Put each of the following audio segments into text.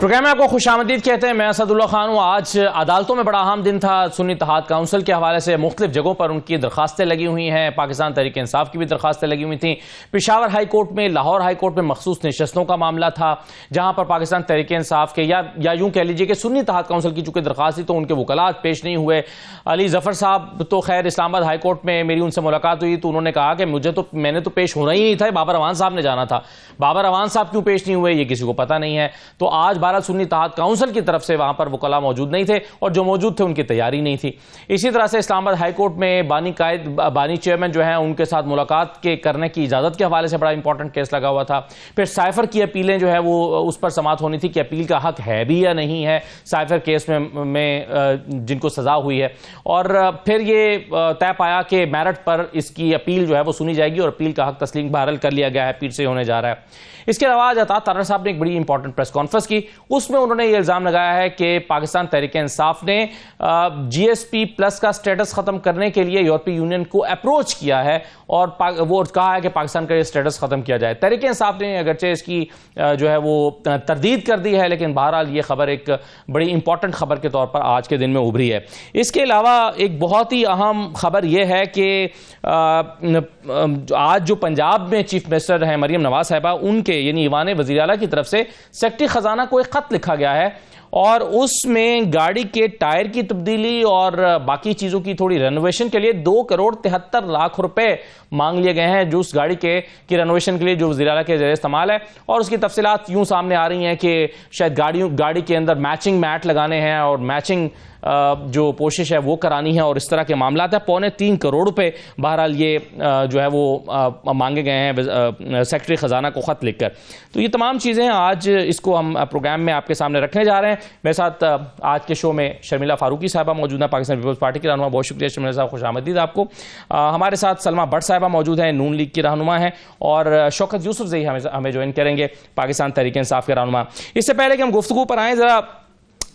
Programme में आपको खुशामदीद कहते हैं। मैं असदुल्ला खान हूँ। आज अदालतों में बड़ा अहम दिन था। सुन्नी इत्तेहाद काउंसिल के हवाले से मुख्तलिफ जगहों पर उनकी दरखास्तें लगी हुई हैं। पाकिस्तान तहरीक इंसाफ की भी दरखास्तें लगी हुई थी। पेशावर हाई कोर्ट में, लाहौर हाई कोर्ट में मखसूस नशस्तों का मामला था, जहाँ पर पाकिस्तान तहरीक इंसाफ के या यूँ कह लीजिए कि सुन्नी इत्तेहाद काउंसिल की चूँकि दरखास्त थी तो उनके वकलात पेश नहीं हुए। अली जफर साहब तो खैर इस्लामाबाद हाई कोर्ट में मेरी उनसे मुलाकात हुई तो उन्होंने कहा कि मैंने तो पेश होना ही नहीं था, बाबर अवान साहब ने जाना था। बाबर अवान साहब क्यों पेश नहीं हुए ये किसी को पता नहीं है। तो आज बहरहाल सुन्नी इत्तेहाद काउंसिल की तरफ से वहां पर वकला मौजूद नहीं थे और जो मौजूद थे उनकी तैयारी नहीं थी। इसी तरह से इस्लामाबाद हाई कोर्ट में बानी चेयरमैन जो है उनके साथ मुलाकात के करने की इजाजत के हवाले से बड़ा इंपॉर्टेंट केस लगा हुआ था। फिर साइफर की अपीलें जो है वो उस पर समाअत होनी थी कि अपील का हक है भी या नहीं है साइफर केस में जिनको सजा हुई है। और फिर ये तय पाया कि मेरिट पर इसकी अपील जो है वो सुनी जाएगी और अपील का हक तस्लीम बहरहाल कर लिया गया है, पीठ से होने जा रहा है। इसके अलावा आज अता तारड़ साहब ने एक बड़ी इंपॉर्टेंट प्रेस कॉन्फ्रेंस की। उसमें उन्होंने ये इल्जाम लगाया है कि पाकिस्तान तहरीक इंसाफ ने जीएसपी प्लस का स्टेटस खत्म करने के लिए यूरोपीय यूनियन को अप्रोच किया है और वो कहा है कि पाकिस्तान का ये स्टेटस खत्म किया जाए। तहरीक इंसाफ ने अगरचे इसकी जो है वो तरदीद कर दी है, लेकिन बहरहाल ये खबर एक बड़ी इंपॉर्टेंट खबर के तौर पर आज के दिन में उभरी है। इसके अलावा एक बहुत ही अहम खबर यह है कि आज जो पंजाब में चीफ मिनिस्टर हैं मरियम नवाज साहिबा, उनके यानी ईवान वज़ीर आला की तरफ से सेक्रेटरी खजाना को एक खत लिखा गया है और उसमें गाड़ी के टायर की तब्दीली और बाकी चीज़ों की थोड़ी रेनोवेशन के लिए 2,73,00,000 रुपए मांग लिए गए हैं जो उस गाड़ी की रेनोवेशन के लिए जो वज़ीर आला के ज़रिए इस्तेमाल है। और उसकी तफसीलात यूं सामने आ रही हैं कि शायद गाड़ी के अंदर मैचिंग मैट लगाने हैं और मैचिंग जो कोशिश है वो करानी है और इस तरह के मामला है। 3.25 करोड़ रुपए बहरहाल ये जो है वो मांगे गए हैं सेक्रेटरी खजाना को खत लिखकर। तो ये तमाम चीज़ें आज इसको हम प्रोग्राम में आपके सामने रखने जा रहे हैं। मेरे साथ आज के शो में शर्मिला फारूकी साहबा मौजूद है, पाकिस्तान पीपल्स पार्टी की रहनुमा। बहुत शुक्रिया शर्मिला साहब, खुश आमदीद आपको। हमारे साथ सलमा भट्ट साहबा मौजूद हैं, नून लीग की रहनुमा हैं, और शौकत यूसुफ ज़ई हमें ज्वाइन करेंगे, पाकिस्तान तहरीक इंसाफ के रहनुमा। इससे पहले कि हम गुफ्तगू पर आएँ, ज़रा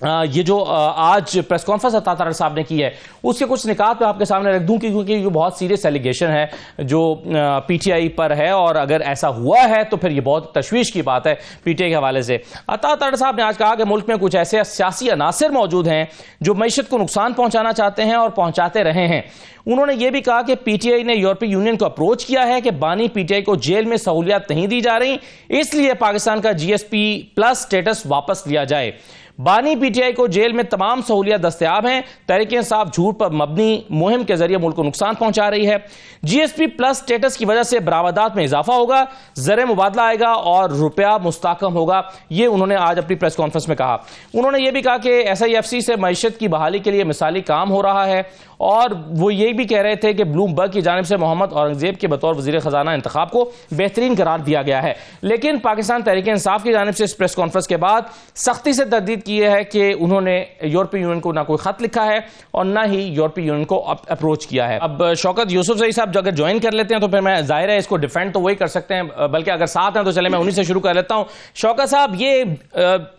ये जो आज प्रेस कॉन्फ्रेंस अता तारड़ साहब ने की है उसके कुछ निकात पे आपके सामने रख दूं क्योंकि ये बहुत सीरियस एलिगेशन है जो पीटीआई पर है और अगर ऐसा हुआ है तो फिर ये बहुत तशवीश की बात है पीटीआई के हवाले से। अता तारड़ साहब ने आज कहा कि मुल्क में कुछ ऐसे सियासी अनासिर मौजूद हैं जो मईशत को नुकसान पहुंचाना चाहते हैं और पहुंचाते रहे हैं। उन्होंने ये भी कहा कि पीटीआई ने यूरोपीय यूनियन को अप्रोच किया है कि बानी पीटीआई को जेल में सहूलियत नहीं दी जा रही, इसलिए पाकिस्तान का जीएसपी प्लस स्टेटस वापस लिया जाए। बानी पीटीआई को जेल में तमाम सहूलियत दस्तयाब हैं। तहरीक इंसाफ झूठ पर मबनी मुहिम के जरिए मुल्क को नुकसान पहुंचा रही है। जीएसपी प्लस स्टेटस की वजह से बरामदात में इजाफा होगा, ज़र मुबादला आएगा और रुपया मुस्तकम होगा। ये उन्होंने आज अपनी प्रेस कॉन्फ्रेंस में कहा। उन्होंने ये भी कहा कि SIFC से मईशत की बहाली के लिए मिसाली काम हो रहा है और वो ये भी कह रहे थे कि ब्लूमबर्ग की जानिब से मोहम्मद औरंगजेब के बतौर वज़ीर ख़जाना इंतखाब को बेहतरीन करार दिया गया है। लेकिन पाकिस्तान तहरीक इंसाफ की जानिब से इस प्रेस कॉन्फ्रेंस के बाद सख्ती से तरदीद की है कि उन्होंने यूरोपीय यूनियन को ना कोई खत लिखा है और ना ही यूरोपीय यूनियन को अप्रोच किया है। अब शौकत यूसुफ ज़ई साहब अगर ज्वाइन कर लेते हैं तो फिर मैं जाहिर है इसको डिफेंड तो वही कर सकते हैं, बल्कि अगर साथ हैं तो चले मैं उन्हीं से शुरू कर लेता हूं। शौकत साहब, ये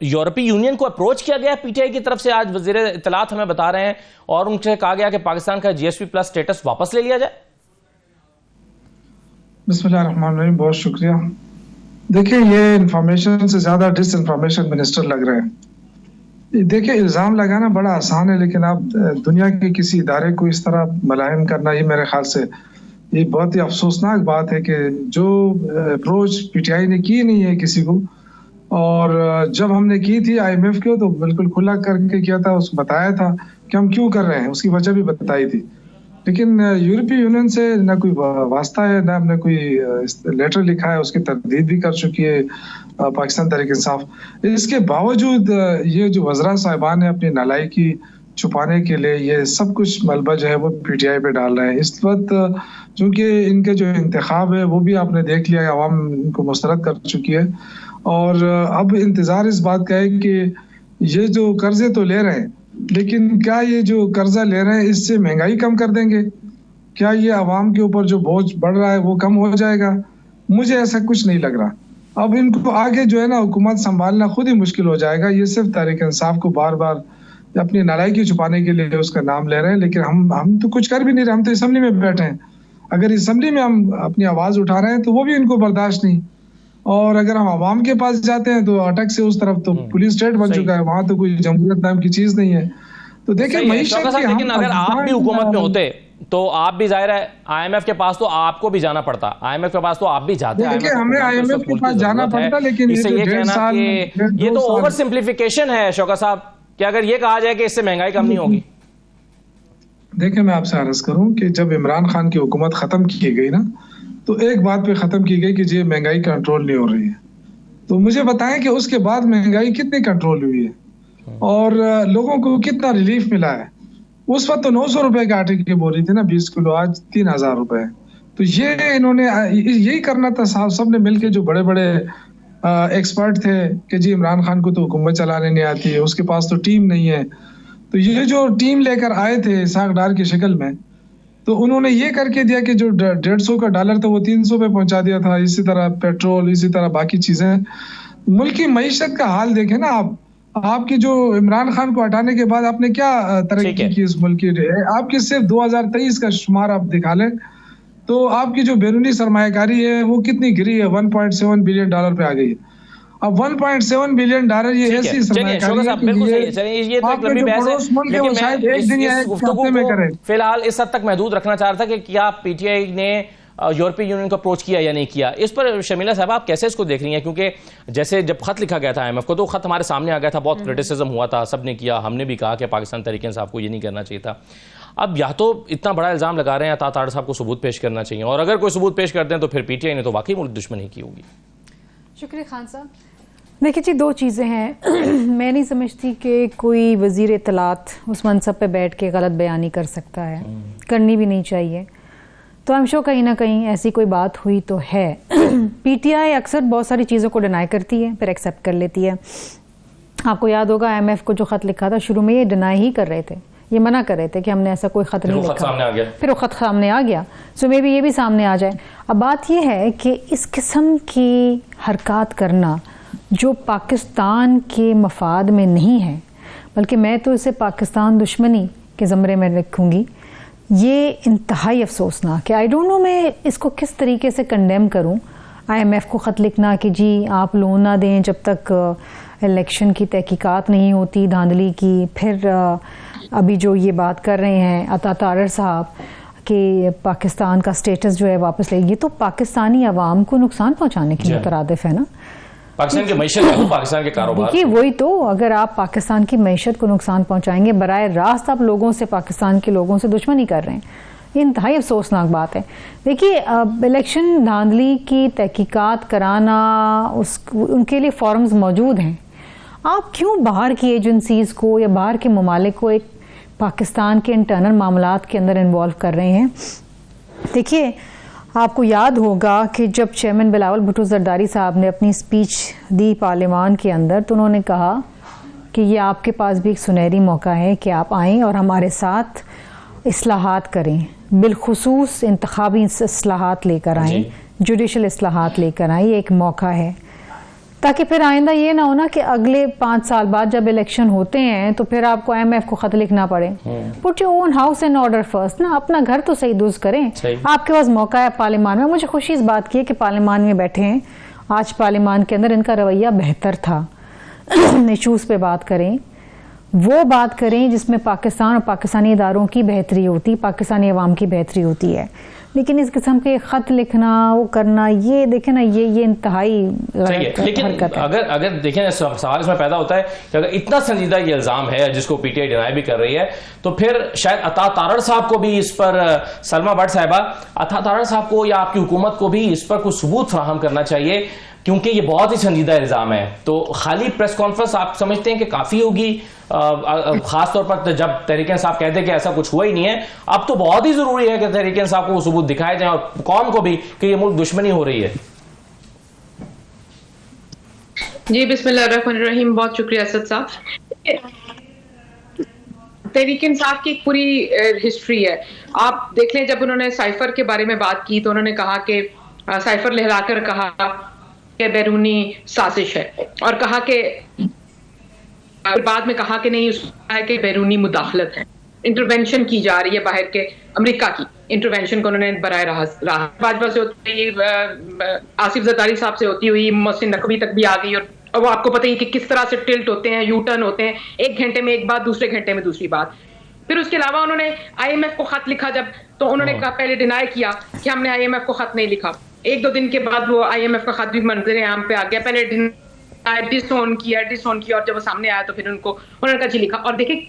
यूरोपीय यूनियन को अप्रोच किया गया पीटीआई की तरफ से, आज वज़ीर इत्तलात हमें बता रहे हैं, और उनसे कहा गया कि पाकिस्तान का जीएसपी प्लस स्टेटस वापस ले लिया जाए। बिस्मिल्लाहिर्रहमानिर्रहीम, बहुत शुक्रिया। देखिए, ये इंफॉर्मेशन से ज्यादा डिसइंफॉर्मेशन मिनिस्टर लग रहे हैं। देखिए, इल्जाम लगाना बड़ा आसान है, लेकिन आप दुनिया के किसी इदारे को इस तरह मुलाहिम करना, ये मेरे ख्याल से ये बहुत ही अफसोसनाक बात है कि जो अप्रोच पीटीआई ने की नहीं है किसी को, और जब हमने की थी IMF को तो बिल्कुल खुला करके किया था, उसको बताया था कि हम क्यों कर रहे हैं, उसकी वजह भी बताई थी। लेकिन यूरोपीय यूनियन से ना कोई वास्ता है, ना हमने कोई लेटर लिखा है, उसकी तरदीद भी कर चुकी है पाकिस्तान तहरीक इंसाफ। इसके बावजूद ये जो वज़रा साहिबान है अपनी नालायकी छुपाने के लिए ये सब कुछ मलबा जो है वो पीटीआई पे डाल रहे हैं। इस वक्त चूँकि इनके जो इंतखाब है वो भी आपने देख लिया, आवाम इनको मुस्तरद कर चुकी है, और अब इंतज़ार इस बात का है कि ये जो कर्जे तो ले रहे हैं, लेकिन क्या ये जो कर्जा ले रहे हैं इससे महंगाई कम कर देंगे? क्या ये आवाम के ऊपर जो बोझ बढ़ रहा है वो कम हो जाएगा? मुझे ऐसा कुछ नहीं लग रहा। अब इनको आगे जो है ना हुकूमत संभालना खुद ही मुश्किल हो जाएगा। ये सिर्फ तहरीक इंसाफ को बार बार अपनी नालायकी छुपाने के लिए उसका नाम ले रहे हैं, लेकिन हम तो कुछ कर भी नहीं रहे। हम तो असम्बली में बैठे हैं। अगर असम्बली में हम अपनी आवाज़ उठा रहे हैं तो वो भी इनको बर्दाश्त नहीं। और अगर हम आवाम के पास जाते हैं तो अटक से उस तरफ तो पुलिस स्टेट बन चुका है, वहां तो कोई जमहूरियत नाम की चीज नहीं है। तो देखिए मईशत की लेकिन अगर आप भी हुकूमत में होते तो आप भी, जाहिर है आईएमएफ के पास तो आपको भी जाना पड़ता, आईएमएफ के पास तो आप भी जाते हैं। देखिए हमें आईएमएफ के पास जाना पड़ता, लेकिन इससे ये कहना कि ये तो ओवर सिंप्लीफिकेशन है शौकत साहब, कि अगर ये कहा जाए कि इससे महंगाई कम नहीं होगी। देखिए मैं आपसे अर्ज करूं कि जब इमरान खान की हुकूमत खत्म की गई ना, तो एक बात पे खत्म की गई कि ये महंगाई कंट्रोल नहीं हो रही है। तो मुझे बताएं कि उसके बाद महंगाई कितनी कंट्रोल हुई है और लोगों को कितना रिलीफ मिला है। उस वक्त तो 900 रुपए के आटे की बोरी थी ना 20 किलो, आज 3000 रुपए। तो ये इन्होंने यही करना था साहब, सबने मिलके, जो बड़े बड़े एक्सपर्ट थे कि जी इमरान खान को तो हुकूमत चलाने नहीं आती है, उसके पास तो टीम नहीं है। तो ये जो टीम लेकर आए थे साग डार की शक्ल में, तो उन्होंने ये करके दिया कि जो $150 का डॉलर था वो 300 पे पहुंचा दिया था। इसी तरह पेट्रोल, इसी तरह बाकी चीजें। मुल्क की मईशत का हाल देखें ना आप, आपकी जो इमरान खान को हटाने के बाद आपने क्या तरक्की की इस मुल्क की। आपकी सिर्फ 2023 का शुमार आप दिखा लें तो आपकी जो बैरूनी सरमायाकारी है वो कितनी गिरी है, $1.7 बिलियन पे आ गई है। अब $1.7 बिलियन ये ऐसी सरमायाकारी है। फिलहाल इस हद तक महदूद रखना चाह रहा था कि क्या पीटीआई ने यूरोपीय यूनियन को अप्रोच किया या नहीं किया। इस पर शमीला साहब आप कैसे इसको देख रही हैं, क्योंकि जैसे जब खत लिखा गया था आईएमएफ को तो खत हमारे सामने आ गया था, बहुत क्रिटिसिज्म हुआ था, सबने किया, हमने भी कहा कि पाकिस्तान तहरीक इंसाफ को ये नहीं करना चाहिए था। अब या तो इतना बड़ा इल्जाम लगा रहे हैं, अता तारड़ साहब को सबूत पेश करना चाहिए, और अगर कोई सबूत पेश कर दें तो फिर पीटीआई ने तो वाकई मुल्क दुश्मनी की होगी। शुक्रिया खान साहब। देखिए जी, दो चीज़ें हैं। मैं नहीं समझती कि कोई वज़ीर इत्तलात उस मनसब पे बैठ के गलत बयानी कर सकता है, करनी भी नहीं चाहिए। तो आई एम श्योर कहीं ना कहीं ऐसी कोई बात हुई तो है। पीटीआई अक्सर बहुत सारी चीज़ों को डिनाई करती है, फिर एक्सेप्ट कर लेती है। आपको याद होगा आईएमएफ को जो ख़त लिखा था, शुरू में ये डिनाई ही कर रहे थे, ये मना कर रहे थे कि हमने ऐसा कोई ख़त नहीं लिखा, फिर वो ख़त सामने आ गया। सो मे बी ये भी सामने आ जाए। अब बात यह है कि इस किस्म की हरकत करना जो पाकिस्तान के मफाद में नहीं है, बल्कि मैं तो इसे पाकिस्तान दुश्मनी के ज़मरे में रखूँगी, ये इंतहाई अफसोसनाक है। आई डोंट नो मैं इसको किस तरीके से कंडेम करूं। आईएमएफ को ख़त लिखना कि जी आप लोन ना दें जब तक इलेक्शन की तहकीकात नहीं होती, धांधली की। फिर अभी जो ये बात कर रहे हैं अता तारड़ साहब कि पाकिस्तान का स्टेटस जो है वापस ले, ये तो पाकिस्तानी अवाम को नुकसान पहुँचाने के मुतरादिफ है ना। पाकिस्तान की मईशत, पाकिस्तान के कारोबार, देखिए वही तो, अगर आप पाकिस्तान की मईशत को नुकसान पहुंचाएंगे, बराए रास्त आप लोगों से, पाकिस्तान के लोगों से दुश्मनी कर रहे हैं, ये इंतहाई अफसोसनाक बात है। देखिए इलेक्शन धांधली की तहकीकात कराना, उनके लिए फॉर्म्स मौजूद हैं। आप क्यों बाहर की एजेंसीज को या बाहर के ममालिक को एक पाकिस्तान के इंटरनल मामलात के अंदर इन्वॉल्व कर रहे हैं? देखिए आपको याद होगा कि जब चेयरमैन बिलावल भुट्टो जरदारी साहब ने अपनी स्पीच दी पार्लियामान के अंदर, तो उन्होंने कहा कि ये आपके पास भी एक सुनहरी मौका है कि आप आएँ और हमारे साथ इस्लाहात करें, बिलखुसूस इंतखाबी इस्लाहात लेकर आएँ, जुडिशल इस्लाहात लेकर आएँ। ये एक मौका है ताकि फिर आइंदा ये ना हो ना कि अगले 5 साल बाद जब इलेक्शन होते हैं तो फिर आपको आईएमएफ को खत लिखना पड़े। Put your own house in order first ना, अपना घर तो सही दुरुस्त करें। आपके पास मौका है पार्लियामान में। मुझे खुशी इस बात की है कि पार्लियामान में बैठे हैं आज, पार्लियामान के अंदर इनका रवैया बेहतर था। इशूज़ पे बात करें, वो बात करें जिसमें पाकिस्तान और पाकिस्तानी इदारों की बेहतरी होती, पाकिस्तानी अवाम की बेहतरी होती है। लेकिन इस किस्म के खत लिखना, वो करना, ये देखें ना, ये इंतहाई लेकिन अगर देखें सवाल इसमें पैदा होता है कि अगर इतना संजीदा ये इल्ज़ाम है जिसको पीटीआई डिनाई भी कर रही है, तो फिर शायद अता तारड़ साहब को भी इस पर, सलमा भट्ट साहिबा, अता तारड़ साहब को या आपकी हुकूमत को भी इस पर कुछ सबूत फराहम करना चाहिए, क्योंकि ये बहुत ही संजीदा इल्ज़ाम है। तो खाली प्रेस कॉन्फ्रेंस आप समझते हैं कि काफ़ी होगी, खास तौर पर जब तहरीक इंसाफ कहते हैं कि ऐसा कुछ हुआ ही नहीं है? अब तो बहुत ही जरूरी है कि तहरीक इंसाफ को सबूत दिखाए जाए और कौम को भी कि ये मुल्क दुश्मनी हो रही है। जी बिस्मिल्लाहिर्रहमानिर्रहीम, बहुत शुक्रिया असद साहब। तहरीक इंसाफ की एक पूरी हिस्ट्री है, आप देख लें। जब उन्होंने साइफर के बारे में बात की तो उन्होंने कहा कि साइफर लहराकर कहा कि बैरूनी साजिश है, और कहा कि बाद में कहा कि नहीं, उसका है कि बैरूनी मुदाखलत है, इंटरवेंशन की जा रही है बाहर के अमेरिका की। इंटरवेंशन को उन्होंने बराए रास्त भाजपा से होती हुई, आसिफ जरदारी साहब से होती हुई मोहसिन नकवी तक भी आ गई, और वो आपको पता ही कि किस तरह से टिल्ट होते हैं, यू टर्न होते हैं, एक घंटे में एक बात, दूसरे घंटे में दूसरी बात। फिर उसके अलावा उन्होंने IMF को खत लिखा जब, तो उन्होंने कहा, पहले डिनाई किया कि हमने IMF को खत नहीं लिखा। एक दो दिन के बाद वो IMF का खत भी मंजर आम पे आ गया। पहले डिसोन किया, और जब वो सामने आया तो फिर उन्होंने कहा जी लिखा। और देखिए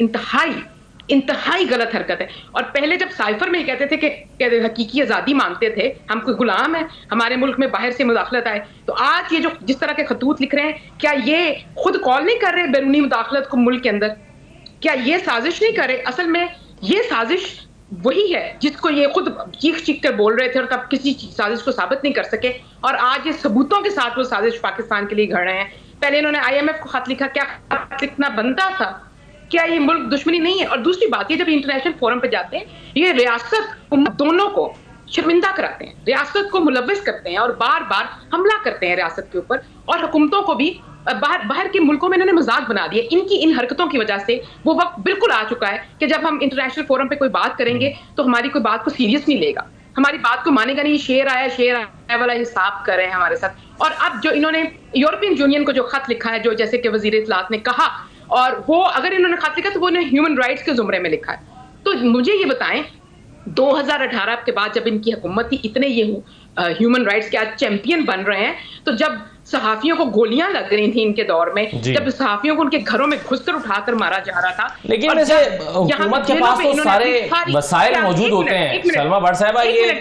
इंतहाई गलत हरकत है। और पहले जब साइफर में कहते थे कि हकीकी आज़ादी मांगते थे, हम कोई गुलाम है, हमारे मुल्क में बाहर से मुदाखलत आए, तो आज ये जो जिस तरह के खतूत लिख रहे हैं, क्या ये खुद कॉल नहीं कर रहे बैरूनी मुदाखलत को मुल्क के अंदर? क्या ये साजिश नहीं कर रहे? असल में ये साजिश वही है जिसको ये खुद चीख चीख कर बोल रहे थे और तब किसी साजिश को साबित नहीं कर सके, और आज ये सबूतों के साथ वो साजिश पाकिस्तान के लिए घड़ रहे हैं। पहले इन्होंने IMF को खत लिखा, क्या खत लिखना बनता था? क्या ये मुल्क दुश्मनी नहीं है? और दूसरी बात, ये जब इंटरनेशनल फोरम पे जाते हैं, ये रियासत दोनों को शर्मिंदा कराते हैं, रियासत को मुलव्वस करते हैं और बार बार हमला करते हैं रियासत के ऊपर, और हुकूमतों को भी बाहर के मुल्कों में इन्होंने मजाक बना दिया। इनकी इन हरकतों की वजह से वो वक्त बिल्कुल आ चुका है कि जब हम इंटरनेशनल फोरम पे कोई बात करेंगे तो हमारी कोई बात को सीरियस नहीं लेगा, हमारी बात को मानेगा नहीं। शेर आया वाला हिसाब कर रहे हैं हमारे साथ। और अब जो इन्होंने यूरोपियन यूनियन को जो खत लिखा है, जो जैसे कि वजीर इत्तलात ने कहा, और वो अगर इन्होंने खत लिखा तो वो ह्यूमन राइट्स के जुमरे में लिखा है। तो मुझे ये बताएं, 2018 के बाद जब इनकी हुकूमत थी, इतने ये ह्यूमन राइट्स के आज चैंपियन बन रहे हैं, तो जब सहाफियों को गोलियां लग रही थी इनके दौर में, जब सहाफियों को उनके घरों में घुसकर उठाकर मारा जा रहा था, लेकिन वैसे हुकूमत के पास तो सारे वसाइल मौजूद होते हैं। सलमा भट्ट साहबा, ये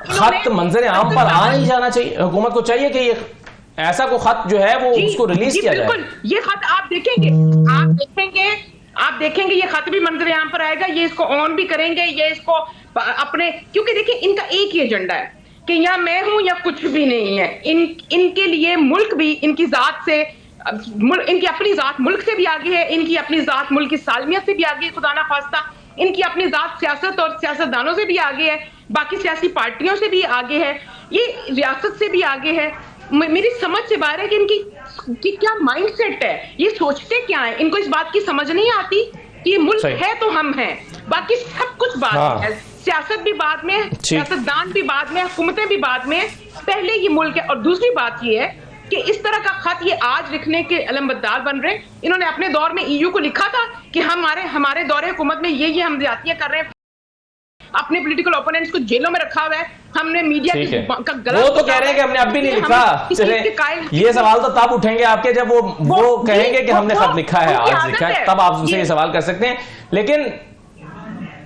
खत मंजर आम पर आ नहीं जाना चाहिए? हुकूमत को चाहिए कि ये ऐसा को खत जो है वो उसको रिलीज किया जाए। ये खत आप देखेंगे ये खत भी मंजर आम पर आएगा, ये इसको ऑन भी करेंगे, ये इसको अपने, क्योंकि देखिए इनका एक ही एजेंडा है कि या मैं हूं या कुछ भी नहीं है। इनके लिए मुल्क भी इनकी जात से, इनकी अपनी जात मुल्क से भी आगे है, इनकी अपनी जात मुल्क की सालमियत से भी आगे, खुदा ना खास्ता इनकी अपनी जात सियासत और सियासतदानों से भी आगे है, बाकी सियासी पार्टियों से भी आगे है, ये रियासत से भी आगे है। मेरी समझ से बाहर है कि इनकी क्या माइंडसेट है, ये सोचते क्या है, इनको इस बात की समझ नहीं आती कि ये मुल्क है तो हम हैं, बाकी सब कुछ बाद में है, सियासत भी बाद में, सियासतदान भी बाद में, हुकूमतें भी बाद में, पहले ये मुल्क है। और दूसरी बात ये है कि इस तरह का खत ये आज लिखने के अलमबरदार बन रहे हैं। इन्होंने अपने दौर में EU को लिखा था कि हमारे दौरे हुकूमत में ये हम ज्यादतियां कर रहे हैं, अपने पॉलिटिकल ओपोनेंट्स को जेलों में रखा हुआ है, हमने मीडिया का गलत, वो तो कह रहे हैं कि हमने अब भी नहीं लिखा। चले, ये सवाल तो तब उठेंगे आपके जब वो कहेंगे कि हमने खत लिखा है, आज लिखा है, तब आप उनसे ये सवाल कर सकते हैं। लेकिन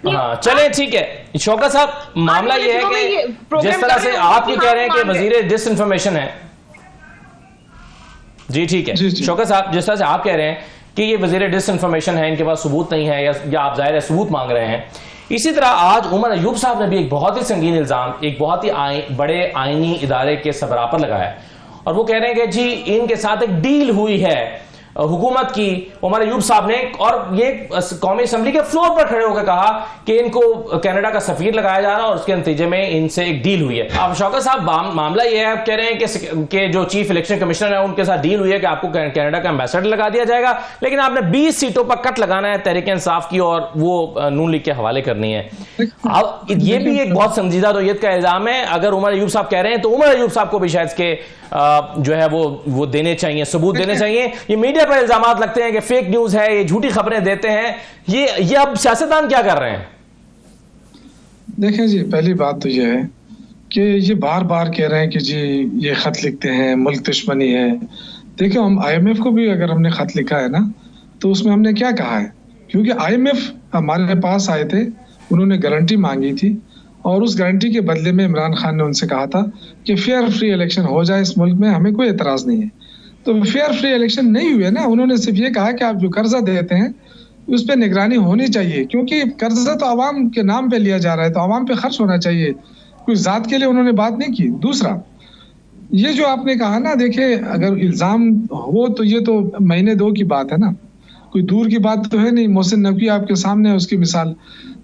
हाँ चले, ठीक है शौकत साहब, मामला ये है कि जिस तरह से आप ये कह रहे हैं कि वजीर डिसइंफॉर्मेशन है, जी ठीक है शौकत साहब, जिस तरह से आप कह रहे हैं कि ये वजीर डिसइंफॉर्मेशन है, इनके पास सबूत नहीं है, या आप जाहिर है सबूत मांग रहे हैं, इसी तरह आज उमर अयूब साहब ने भी एक बहुत ही संगीन इल्जाम एक बहुत ही बड़े आईनी इदारे के सरबराह पर लगाया, और वो कह रहे हैं कि जी इनके साथ एक डील हुई है हुकूमत की। उमर अयूब साहब ने, और ये कौमी असम्बली के फ्लोर पर खड़े होकर कहा कि इनको कनाडा का सफीर लगाया जा रहा है और उसके नतीजे में इनसे एक डील हुई है। अब शौकत साहब, मामला ये है, आप कह रहे हैं कि जो चीफ इलेक्शन कमिश्नर है उनके साथ डील हुई है कि आपको कनाडा का एम्बेसडर लगा दिया जाएगा, लेकिन आपने 20 सीटों पर कट लगाना है तहरीक इंसाफ की और वो नून लीग के हवाले करनी है। अब ये भी एक बहुत संजीदा रोयत का इल्जाम है। अगर उमर अयूब साहब कह रहे हैं तो उमर अयूब साहब को भी शायद के जो है वो देने चाहिए, सबूत देने चाहिए। ये मीडिया पर इल्जाम लगते हैं कि फेक न्यूज है, ये झूठी खबरें देते हैं, ये अब सियासतदान क्या कर रहे हैं? देखें जी, पहली बात तो ये है कि ये बार बार कह रहे हैं कि जी ये खत लिखते हैं, मुल्क दुश्मनी है। देखिए, हम IMF को भी अगर हमने खत लिखा है ना, तो उसमें हमने क्या कहा है, क्योंकि IMF हमारे पास आए थे, उन्होंने गारंटी मांगी थी, और उस गारंटी के बदले में इमरान खान ने उनसे कहा था कि फेयर फ्री इलेक्शन हो जाए इस मुल्क में, हमें कोई एतराज़ नहीं है। तो फेयर फ्री इलेक्शन नहीं हुए ना, उन्होंने सिर्फ ये कहा कि आप जो कर्जा देते हैं उस पर निगरानी होनी चाहिए, क्योंकि कर्जा तो आवाम के नाम पे लिया जा रहा है, तो आवाम पे खर्च होना चाहिए, कोई जात के लिए उन्होंने बात नहीं की। दूसरा, ये जो आपने कहा ना, देखिए अगर इल्ज़ाम हो तो ये तो महीने 2 की बात है ना, कोई दूर की बात तो है नहीं। मोहसिन नकवी आपके सामने है उसकी मिसाल,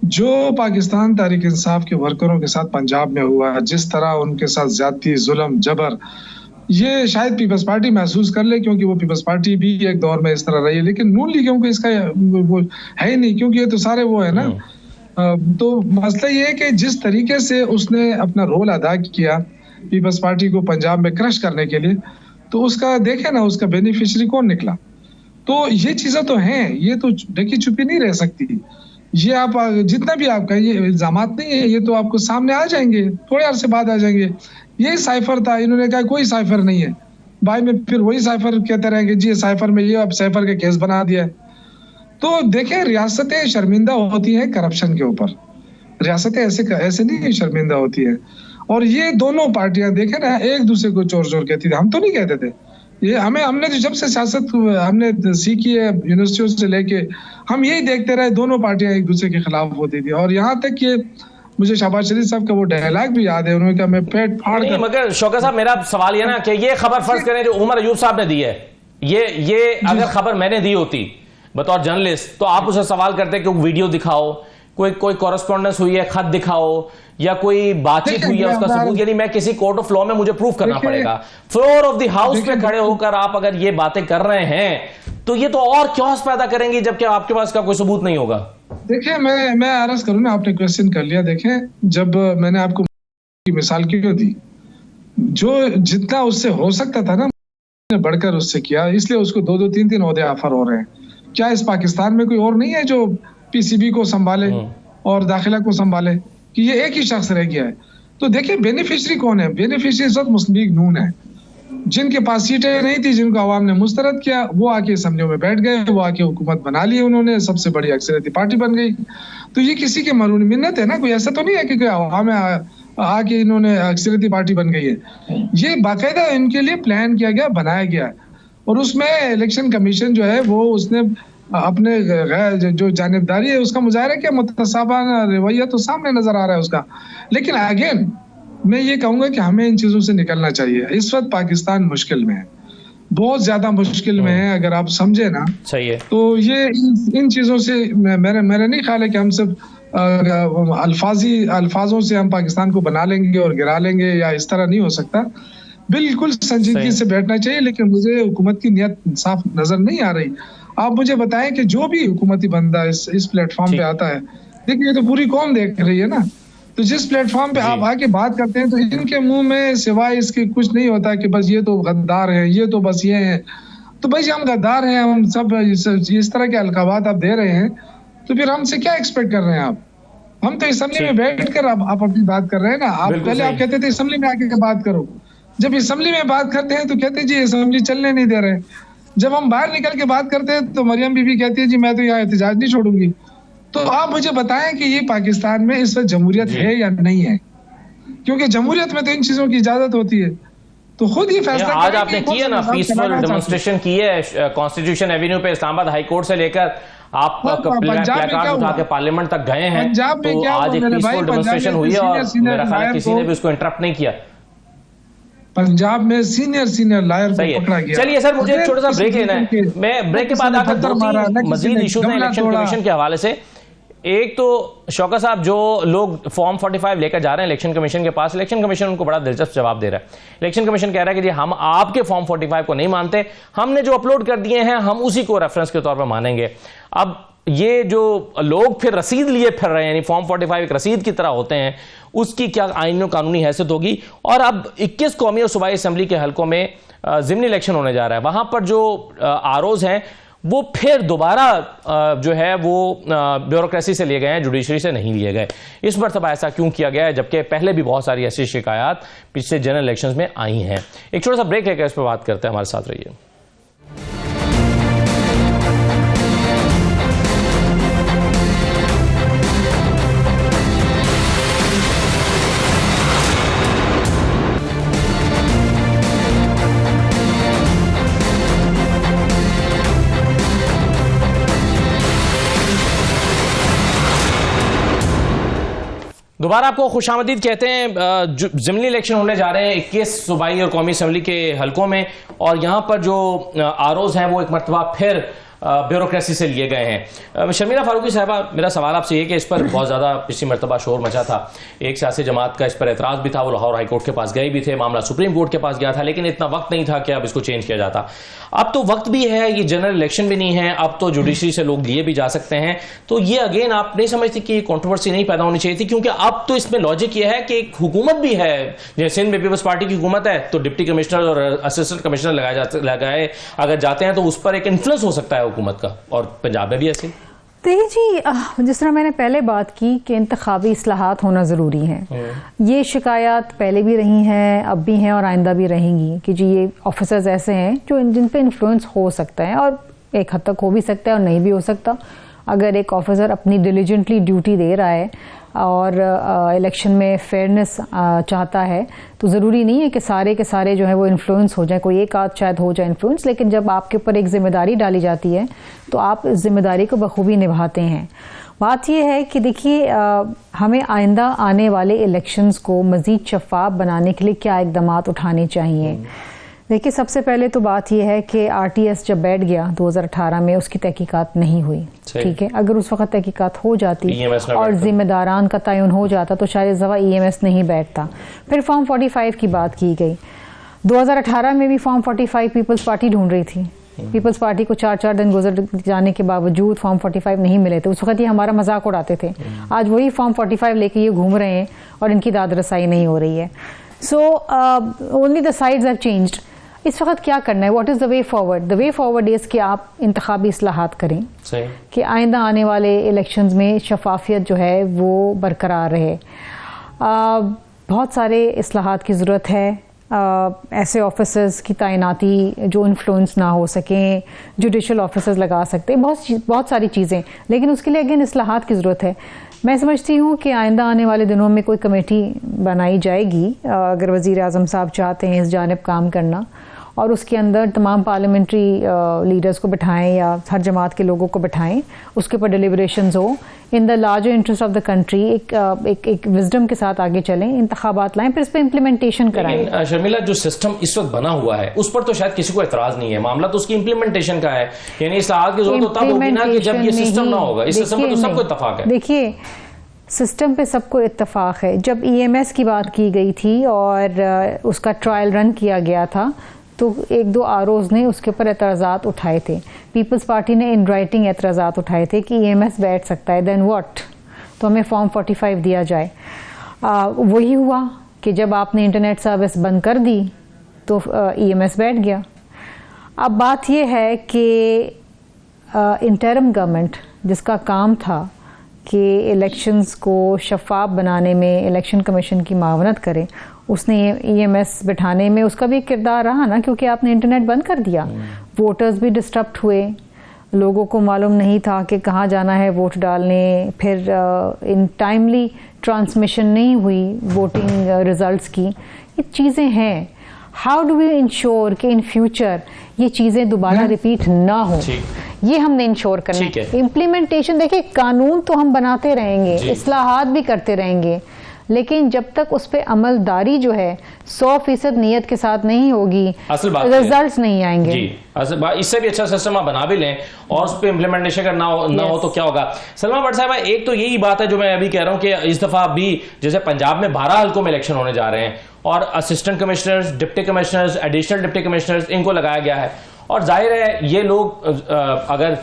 जो पाकिस्तान तहरीक इंसाफ के वर्करों के साथ पंजाब में हुआ, जिस तरह उनके साथ ज्यादती, जुल्म, जबर, ये शायद पीपल्स पार्टी महसूस कर ले, क्योंकि वो पीपल्स पार्टी भी एक दौर में इस तरह रही है, लेकिन नून लीगों को इसका वो है ही नहीं, क्योंकि ये तो सारे वो है ना, तो मसला ये है कि जिस तरीके से उसने अपना रोल अदा किया पीपल्स पार्टी को पंजाब में क्रश करने के लिए, तो उसका देखे ना, उसका बेनिफिशियरी कौन निकला। तो ये चीजें तो हैं, ये तो ढकी छुपी नहीं रह सकती। ये आप जितना भी आप कहिए इल्जामात नहीं है, ये तो आपको सामने आ जाएंगे, थोड़े अरसे बाद आ जाएंगे। यही साइफर था, इन्होंने कहा कोई साइफर नहीं है, बाद में फिर वही साइफर कहते रहेंगे जी साइफर में ये, अब साइफर का केस बना दिया है। तो देखें, रियासतें शर्मिंदा होती हैं करप्शन के ऊपर, रियासतें ऐसे नहीं शर्मिंदा होती है। और ये दोनों पार्टियां देखें ना, एक दूसरे को चोर चोर कहती थी, हम तो नहीं कहते थे। ये हमने तो जब से सियासत हमने सीखी है यूनिवर्सिटियों से लेके, हम यही देखते रहे, दोनों पार्टियां एक दूसरे के खिलाफ होती थी। और यहाँ तक कि मुझे शहबाज शरीफ साहब का वो डायलॉग भी याद है, उन्होंने कहा मैं पेट फाड़ कर। मगर शौकत साहब, मेरा सवाल ये ना कि ये खबर फर्ज करें जो उमर अयूब साहब ने दी है, ये अगर खबर मैंने दी होती बतौर जर्नलिस्ट, तो आप उसे सवाल करते कि वीडियो दिखाओ, कोई कॉरेस्पॉन्डेंस हुई है, खत दिखाओ, या कोई बातचीत हुई है उसका सबूत, यानी मैं किसी कोर्ट ऑफ लॉ में मुझे प्रूफ करना पड़ेगा। फ्लोर ऑफ द हाउस पे खड़े होकर आप अगर ये बातें कर रहे हैं तो ये तो और क्योस पैदा करेंगी, जबकि आपके पास का कोई सबूत नहीं होगा। देखिए, मैं अर्ज करूं ना, आपने क्वेश्चन कर लिया। देखें, जब मैंने आपको मिसाल क्यों दी, जो जितना उससे हो सकता था ना बढ़कर उससे किया, इसलिए उसको 2-2, 3-3 ओहदे ऑफर हो रहे हैं। क्या इस पाकिस्तान में कोई और नहीं है जो पीसीबी को संभाले और दाखिला को संभाले, कि ये एक ही शख्स रह गया है? तो देखिए, बेनिफिशियरी कौन है? बेनिफिशियरी इस वक्त मुस्लिम लीग नून है, जिनके पास सीटें नहीं थी, जिनको आवाम ने मुस्तरद किया, वो आके असम्बलियों में बैठ गए, वो आके हुकूमत बना ली उन्होंने, सबसे बड़ी अक्सरियती पार्टी बन गई। तो ये किसी के मरून मिन्नत है ना, कोई ऐसा तो नहीं है कि कोई आवाम आके इन्होंने अक्सरियती पार्टी बन गई है। ये बाकायदा इनके लिए प्लान किया गया, बनाया गया है। और उसमें इलेक्शन कमीशन जो है वो उसने अपने जो जानिबदारी है उसका मुजाहरा किया, मुतसाबाना रवैया तो सामने नजर आ रहा है उसका। लेकिन अगेन मैं ये कहूंगा कि हमें इन चीजों से निकलना चाहिए। इस वक्त पाकिस्तान मुश्किल में है, बहुत ज्यादा मुश्किल में है, अगर आप समझे ना। सही है। तो ये इन चीजों से मेरा नहीं ख्याल है कि हम सब अल्फाजों से हम पाकिस्तान को बना लेंगे और गिरा लेंगे, या इस तरह नहीं हो सकता। बिल्कुल संजीदगी से बैठना चाहिए। लेकिन मुझे हुकूमत की नियत साफ नजर नहीं आ रही। आप मुझे बताएं कि जो भी हुकूमती बंदा इस प्लेटफॉर्म पे आता है, देखिए ये तो पूरी कौम देख रही है ना, तो जिस प्लेटफॉर्म पे आप आके बात करते हैं तो इनके मुंह में सिवाय इसके कुछ नहीं होता कि बस ये तो गद्दार है, ये तो बस ये है। तो भाई हम गद्दार हैं, हम सब इस तरह के अलकाबात आप दे रहे हैं, तो फिर हमसे क्या एक्सपेक्ट कर रहे हैं आप? हम तो असेंबली में बैठ कर आप अपनी बात कर रहे हैं ना। आप पहले आप कहते थे असेंबली में आके बात करो, जब असेंबली में बात करते हैं तो कहते जी असेंबली चलने नहीं दे रहे। जब हम बाहर निकल के बात करते हैं तो मरियम बीबी कहती है जी मैं तो यहाँ एहतजाज नहीं छोड़ूंगी। तो आप मुझे बताएं कि ये पाकिस्तान में इस वक्त जमहूरियत है या नहीं है? क्योंकि जमहूरियत में तो इन चीजों की इजाजत होती है। तो खुद ही फैसला आज आपने किया ना, पीसफुल डेमोन्स्ट्रेशन की है कॉन्स्टिट्यूशन एवेन्यू पे, इस्लामाबाद हाई कोर्ट से लेकर आप प्लेकार्ड उठा के पार्लियामेंट तक गए हैं। तो आज एक पीसफुल डेमोन्स्ट्रेशन हुई है और मेरा ख्याल है किसी ने भी उसको इंटरप्ट नहीं किया। पंजाब में सीनियर लायर को पकड़ा गया। चलिए सर, मुझे एक छोटा सा ब्रेक लेना है। मैं ब्रेक के बाद आकर 2-3 मजीद इशूज हैं इलेक्शन कमीशन के हवाले से। एक तो शौकत साहब, जो लोग फॉर्म 45 लेकर जा रहे हैं इलेक्शन कमीशन के पास, इलेक्शन कमीशन उनको बड़ा दिलचस्प जवाब दे रहा है। इलेक्शन कमीशन कह रहा है कि जी हम आपके फॉर्म 45 को नहीं मानते, हमने जो अपलोड कर दिए हैं हम उसी को रेफरेंस के तौर पर मानेंगे। अब ये जो लोग फिर रसीद लिए फिर रहे हैं, यानी फॉर्म 45 एक रसीद की तरह होते हैं, उसकी क्या आईनी और कानूनी हैसियत होगी? और अब 21 कौमी और सूबाई असेंबली के हलकों में ज़िमनी इलेक्शन होने जा रहा है। वहां पर जो आरओज हैं वो फिर दोबारा जो है वो ब्यूरोक्रेसी से लिए गए हैं, जुडिशरी से नहीं लिए गए। इस मरतबा ऐसा क्यों किया गया है, जबकि पहले भी बहुत सारी ऐसी शिकायत पिछले जनरल इलेक्शंस में आई हैं? एक छोटा सा ब्रेक लेकर इस पर बात करते हैं, हमारे साथ रहिए। दोबारा आपको खुशामदीद कहते हैं। ज़िमनी इलेक्शन होने जा रहे हैं 21 सूबाई और कौमी असेंबली के हलकों में, और यहाँ पर जो आरओज हैं वो एक मरतबा फिर ब्यूरोक्रेसी से लिए गए हैं। शर्मिला फारूकी साहबा, मेरा सवाल आपसे ये कि इस पर बहुत ज़्यादा पिछली मरतबा शोर मचा था, एक सियासी जमात का इस पर एतराज़ भी था, वो लाहौर हाई कोर्ट के पास गए भी थे, मामला सुप्रीम कोर्ट के पास गया था, लेकिन इतना वक्त नहीं था कि अब इसको चेंज किया जाता। अब तो वक्त भी है, ये जनरल इलेक्शन भी नहीं है, अब तो जुडिशरी से लोग लिए भी जा सकते हैं, तो ये अगेन आप नहीं समझती कि कंट्रोवर्सी नहीं पैदा होनी चाहिए थी? क्योंकि अब तो इसमें लॉजिक ये है कि एक हुकूमत भी है, जैसे सिंध में पीपल्स पार्टी की हुकूमत है, तो डिप्टी कमिश्नर और असिस्टेंट कमिश्नर लगाए अगर जाते हैं तो उस पर एक इन्फ्लुएंस हो सकता है हुकूमत का, और पंजाब में भी ऐसे। देखिए जी, जिस तरह मैंने पहले बात की कि इंतखाबी इस्लाहात होना ज़रूरी है, ये शिकायत पहले भी रही हैं, अब भी हैं और आइंदा भी रहेंगी कि जी ये ऑफिसर्स ऐसे हैं जो जिन पे इन्फ्लुएंस हो सकता है, और एक हद तक हो भी सकता है और नहीं भी हो सकता। अगर एक ऑफिसर अपनी डिलीजेंटली ड्यूटी दे रहा है और इलेक्शन में फेयरनेस चाहता है, तो ज़रूरी नहीं है कि सारे के सारे जो है वो इन्फ्लुएंस हो जाए, कोई एक आध शायद हो जाए इन्फ्लुएंस, लेकिन जब आपके ऊपर एक जिम्मेदारी डाली जाती है तो आप इस जिम्मेदारी को बखूबी निभाते हैं। बात यह है कि देखिए, हमें आइंदा आने वाले इलेक्शंस को मज़ीद शफ़ाफ़ बनाने के लिए क्या इक़दाम उठाने चाहिए। देखिए, सबसे पहले तो बात यह है कि आरटीएस जब बैठ गया 2018 में, उसकी तहकीकात नहीं हुई, ठीक है। अगर उस वक्त तहकीकात हो जाती और जिम्मेदारान का तयन हो जाता तो शायद इस दफ़ा ईएमएस नहीं बैठता। फिर फॉर्म 45 की बात की गई। 2018 में भी फॉर्म 45 पीपल्स पार्टी ढूंढ रही थी। पीपल्स पार्टी को 4-4 दिन गुजर जाने के बावजूद फॉर्म 45 नहीं मिले थे। उस वक्त ये हमारा मजाक उड़ाते थे। आज वही फॉर्म 45 लेके ये घूम रहे हैं और इनकी दाद रसाई नहीं हो रही है। So only the sides have changed. इस वक्त क्या करना है? What is the way forward? The way forward is कि आप इंतखाबी इस्लाहात करें कि आइंदा आने वाले इलेक्शंस में शफाफियत जो है वो बरकरार रहे। बहुत सारे इस्लाहात की ज़रूरत है। ऐसे ऑफिसर्स की तैनाती जो इन्फ्लुएंस ना हो सकें, जुडिशल ऑफिसर्स लगा सकते हैं, बहुत सारी चीज़ें, लेकिन उसके लिए अगेन इस्लाहात की ज़रूरत है। मैं समझती हूँ कि आइंदा आने वाले दिनों में कोई कमेटी बनाई जाएगी, अगर वज़ीर आज़म साहब चाहते हैं इस जानिब काम करना, और उसके अंदर तमाम पार्लियामेंट्री लीडर्स को बिठाएं या हर जमात के लोगों को बिठाएं, उसके ऊपर डिलिब्रेशंस हो, in the larger interest of the country, एक विजडम के साथ आगे चलें, इंतखाबात लाएं, फिर इस पर इम्प्लीमेंटेशन कराएं। शर्मिला, जो सिस्टम इस वक्त बना हुआ है उस पर तो शायद किसी को एतराज नहीं है, मामला तो उसकी इम्प्लीमेंटेशन का है। यानी इस्लाहात की जरूरत तो तब होगी ना कि जब ये सिस्टम ना होगा। इस सिस्टम पर तो सबको इत्तफाक है। देखिए, सिस्टम पे सबको इत्तफाक है। जब ईएमएस की बात की गई थी और उसका ट्रायल रन किया गया था तो 1-2 आरओज़ ने उसके ऊपर एतराज़ात उठाए थे। पीपल्स पार्टी ने इन राइटिंग एतराज़ात उठाए थे कि ईएमएस बैठ सकता है, देन व्हाट, तो हमें फॉर्म 45 दिया जाए। वही हुआ कि जब आपने इंटरनेट सर्विस बंद कर दी तो ईएमएस बैठ गया। अब बात यह है कि इंटरिम गवर्नमेंट जिसका काम था कि इलेक्शंस को शफ़ाफ़ बनाने में इलेक्शन कमीशन की मावनत करे, उसने ईएमएस बिठाने में उसका भी किरदार रहा ना, क्योंकि आपने इंटरनेट बंद कर दिया। वोटर्स भी डिस्टर्ब हुए, लोगों को मालूम नहीं था कि कहाँ जाना है वोट डालने, फिर इन टाइमली ट्रांसमिशन नहीं हुई वोटिंग रिजल्ट्स की। ये चीज़ें हैं। हाउ डू वी इंश्योर कि इन फ्यूचर ये चीज़ें दोबारा रिपीट ना हो, ये हमने इंश्योर करना है। इम्प्लीमेंटेशन, देखिए, कानून तो हम बनाते रहेंगे, इस्लाहात भी करते रहेंगे, लेकिन जब तक उस पर अमलदारी जो है 100% नियत के साथ नहीं होगी, रिजल्ट्स नहीं आएंगे। इससे भी अच्छा सिस्टम आप बना भी लें और उस पर इम्प्लीमेंटेशन करना हो तो क्या होगा। सलमा भट्ट साहब, एक तो यही बात है जो मैं अभी कह रहा हूँ कि इस दफा भी जैसे पंजाब में 12 हल्कों में इलेक्शन होने जा रहे हैं और assistant commissioners, deputy commissioners, additional deputy commissioners, इनको लगाया गया है। और जाहिर है ये लोग अगर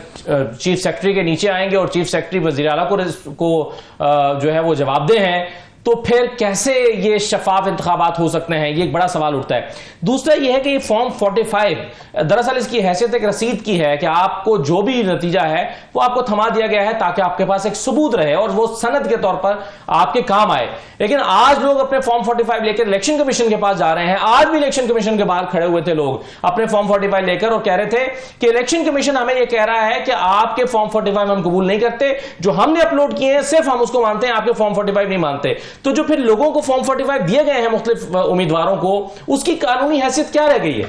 चीफ सेक्रेटरी के नीचे आएंगे और चीफ सेक्रेटरी वज़ीर आला को जो है वो जवाबदेह हैं, तो फिर कैसे ये शफाफ इंतखाबात हो सकते हैं, ये एक बड़ा सवाल उठता है। दूसरा ये है कि ये फॉर्म 45 दरअसल इसकी हैसियत एक रसीद की है कि आपको जो भी नतीजा है वो आपको थमा दिया गया है ताकि आपके पास एक सबूत रहे और वो सनद के तौर पर आपके काम आए। लेकिन आज लोग अपने फॉर्म 45 लेकर इलेक्शन कमीशन के पास जा रहे हैं। आज भी इलेक्शन कमीशन के बाहर खड़े हुए थे लोग अपने फॉर्म 45 लेकर और कह रहे थे कि इलेक्शन कमीशन हमें यह कह रहा है कि आपके फॉर्म 45 हम कबूल नहीं करते, जो हमने अपलोड किए हैं सिर्फ हम उसको मानते हैं, आपके फॉर्म 45 नहीं मानते। तो जो फिर लोगों को फॉर्म 45 दिए गए हैं मुख्तलिफ उम्मीदवारों को, उसकी कानूनी हैसियत क्या रह गई है?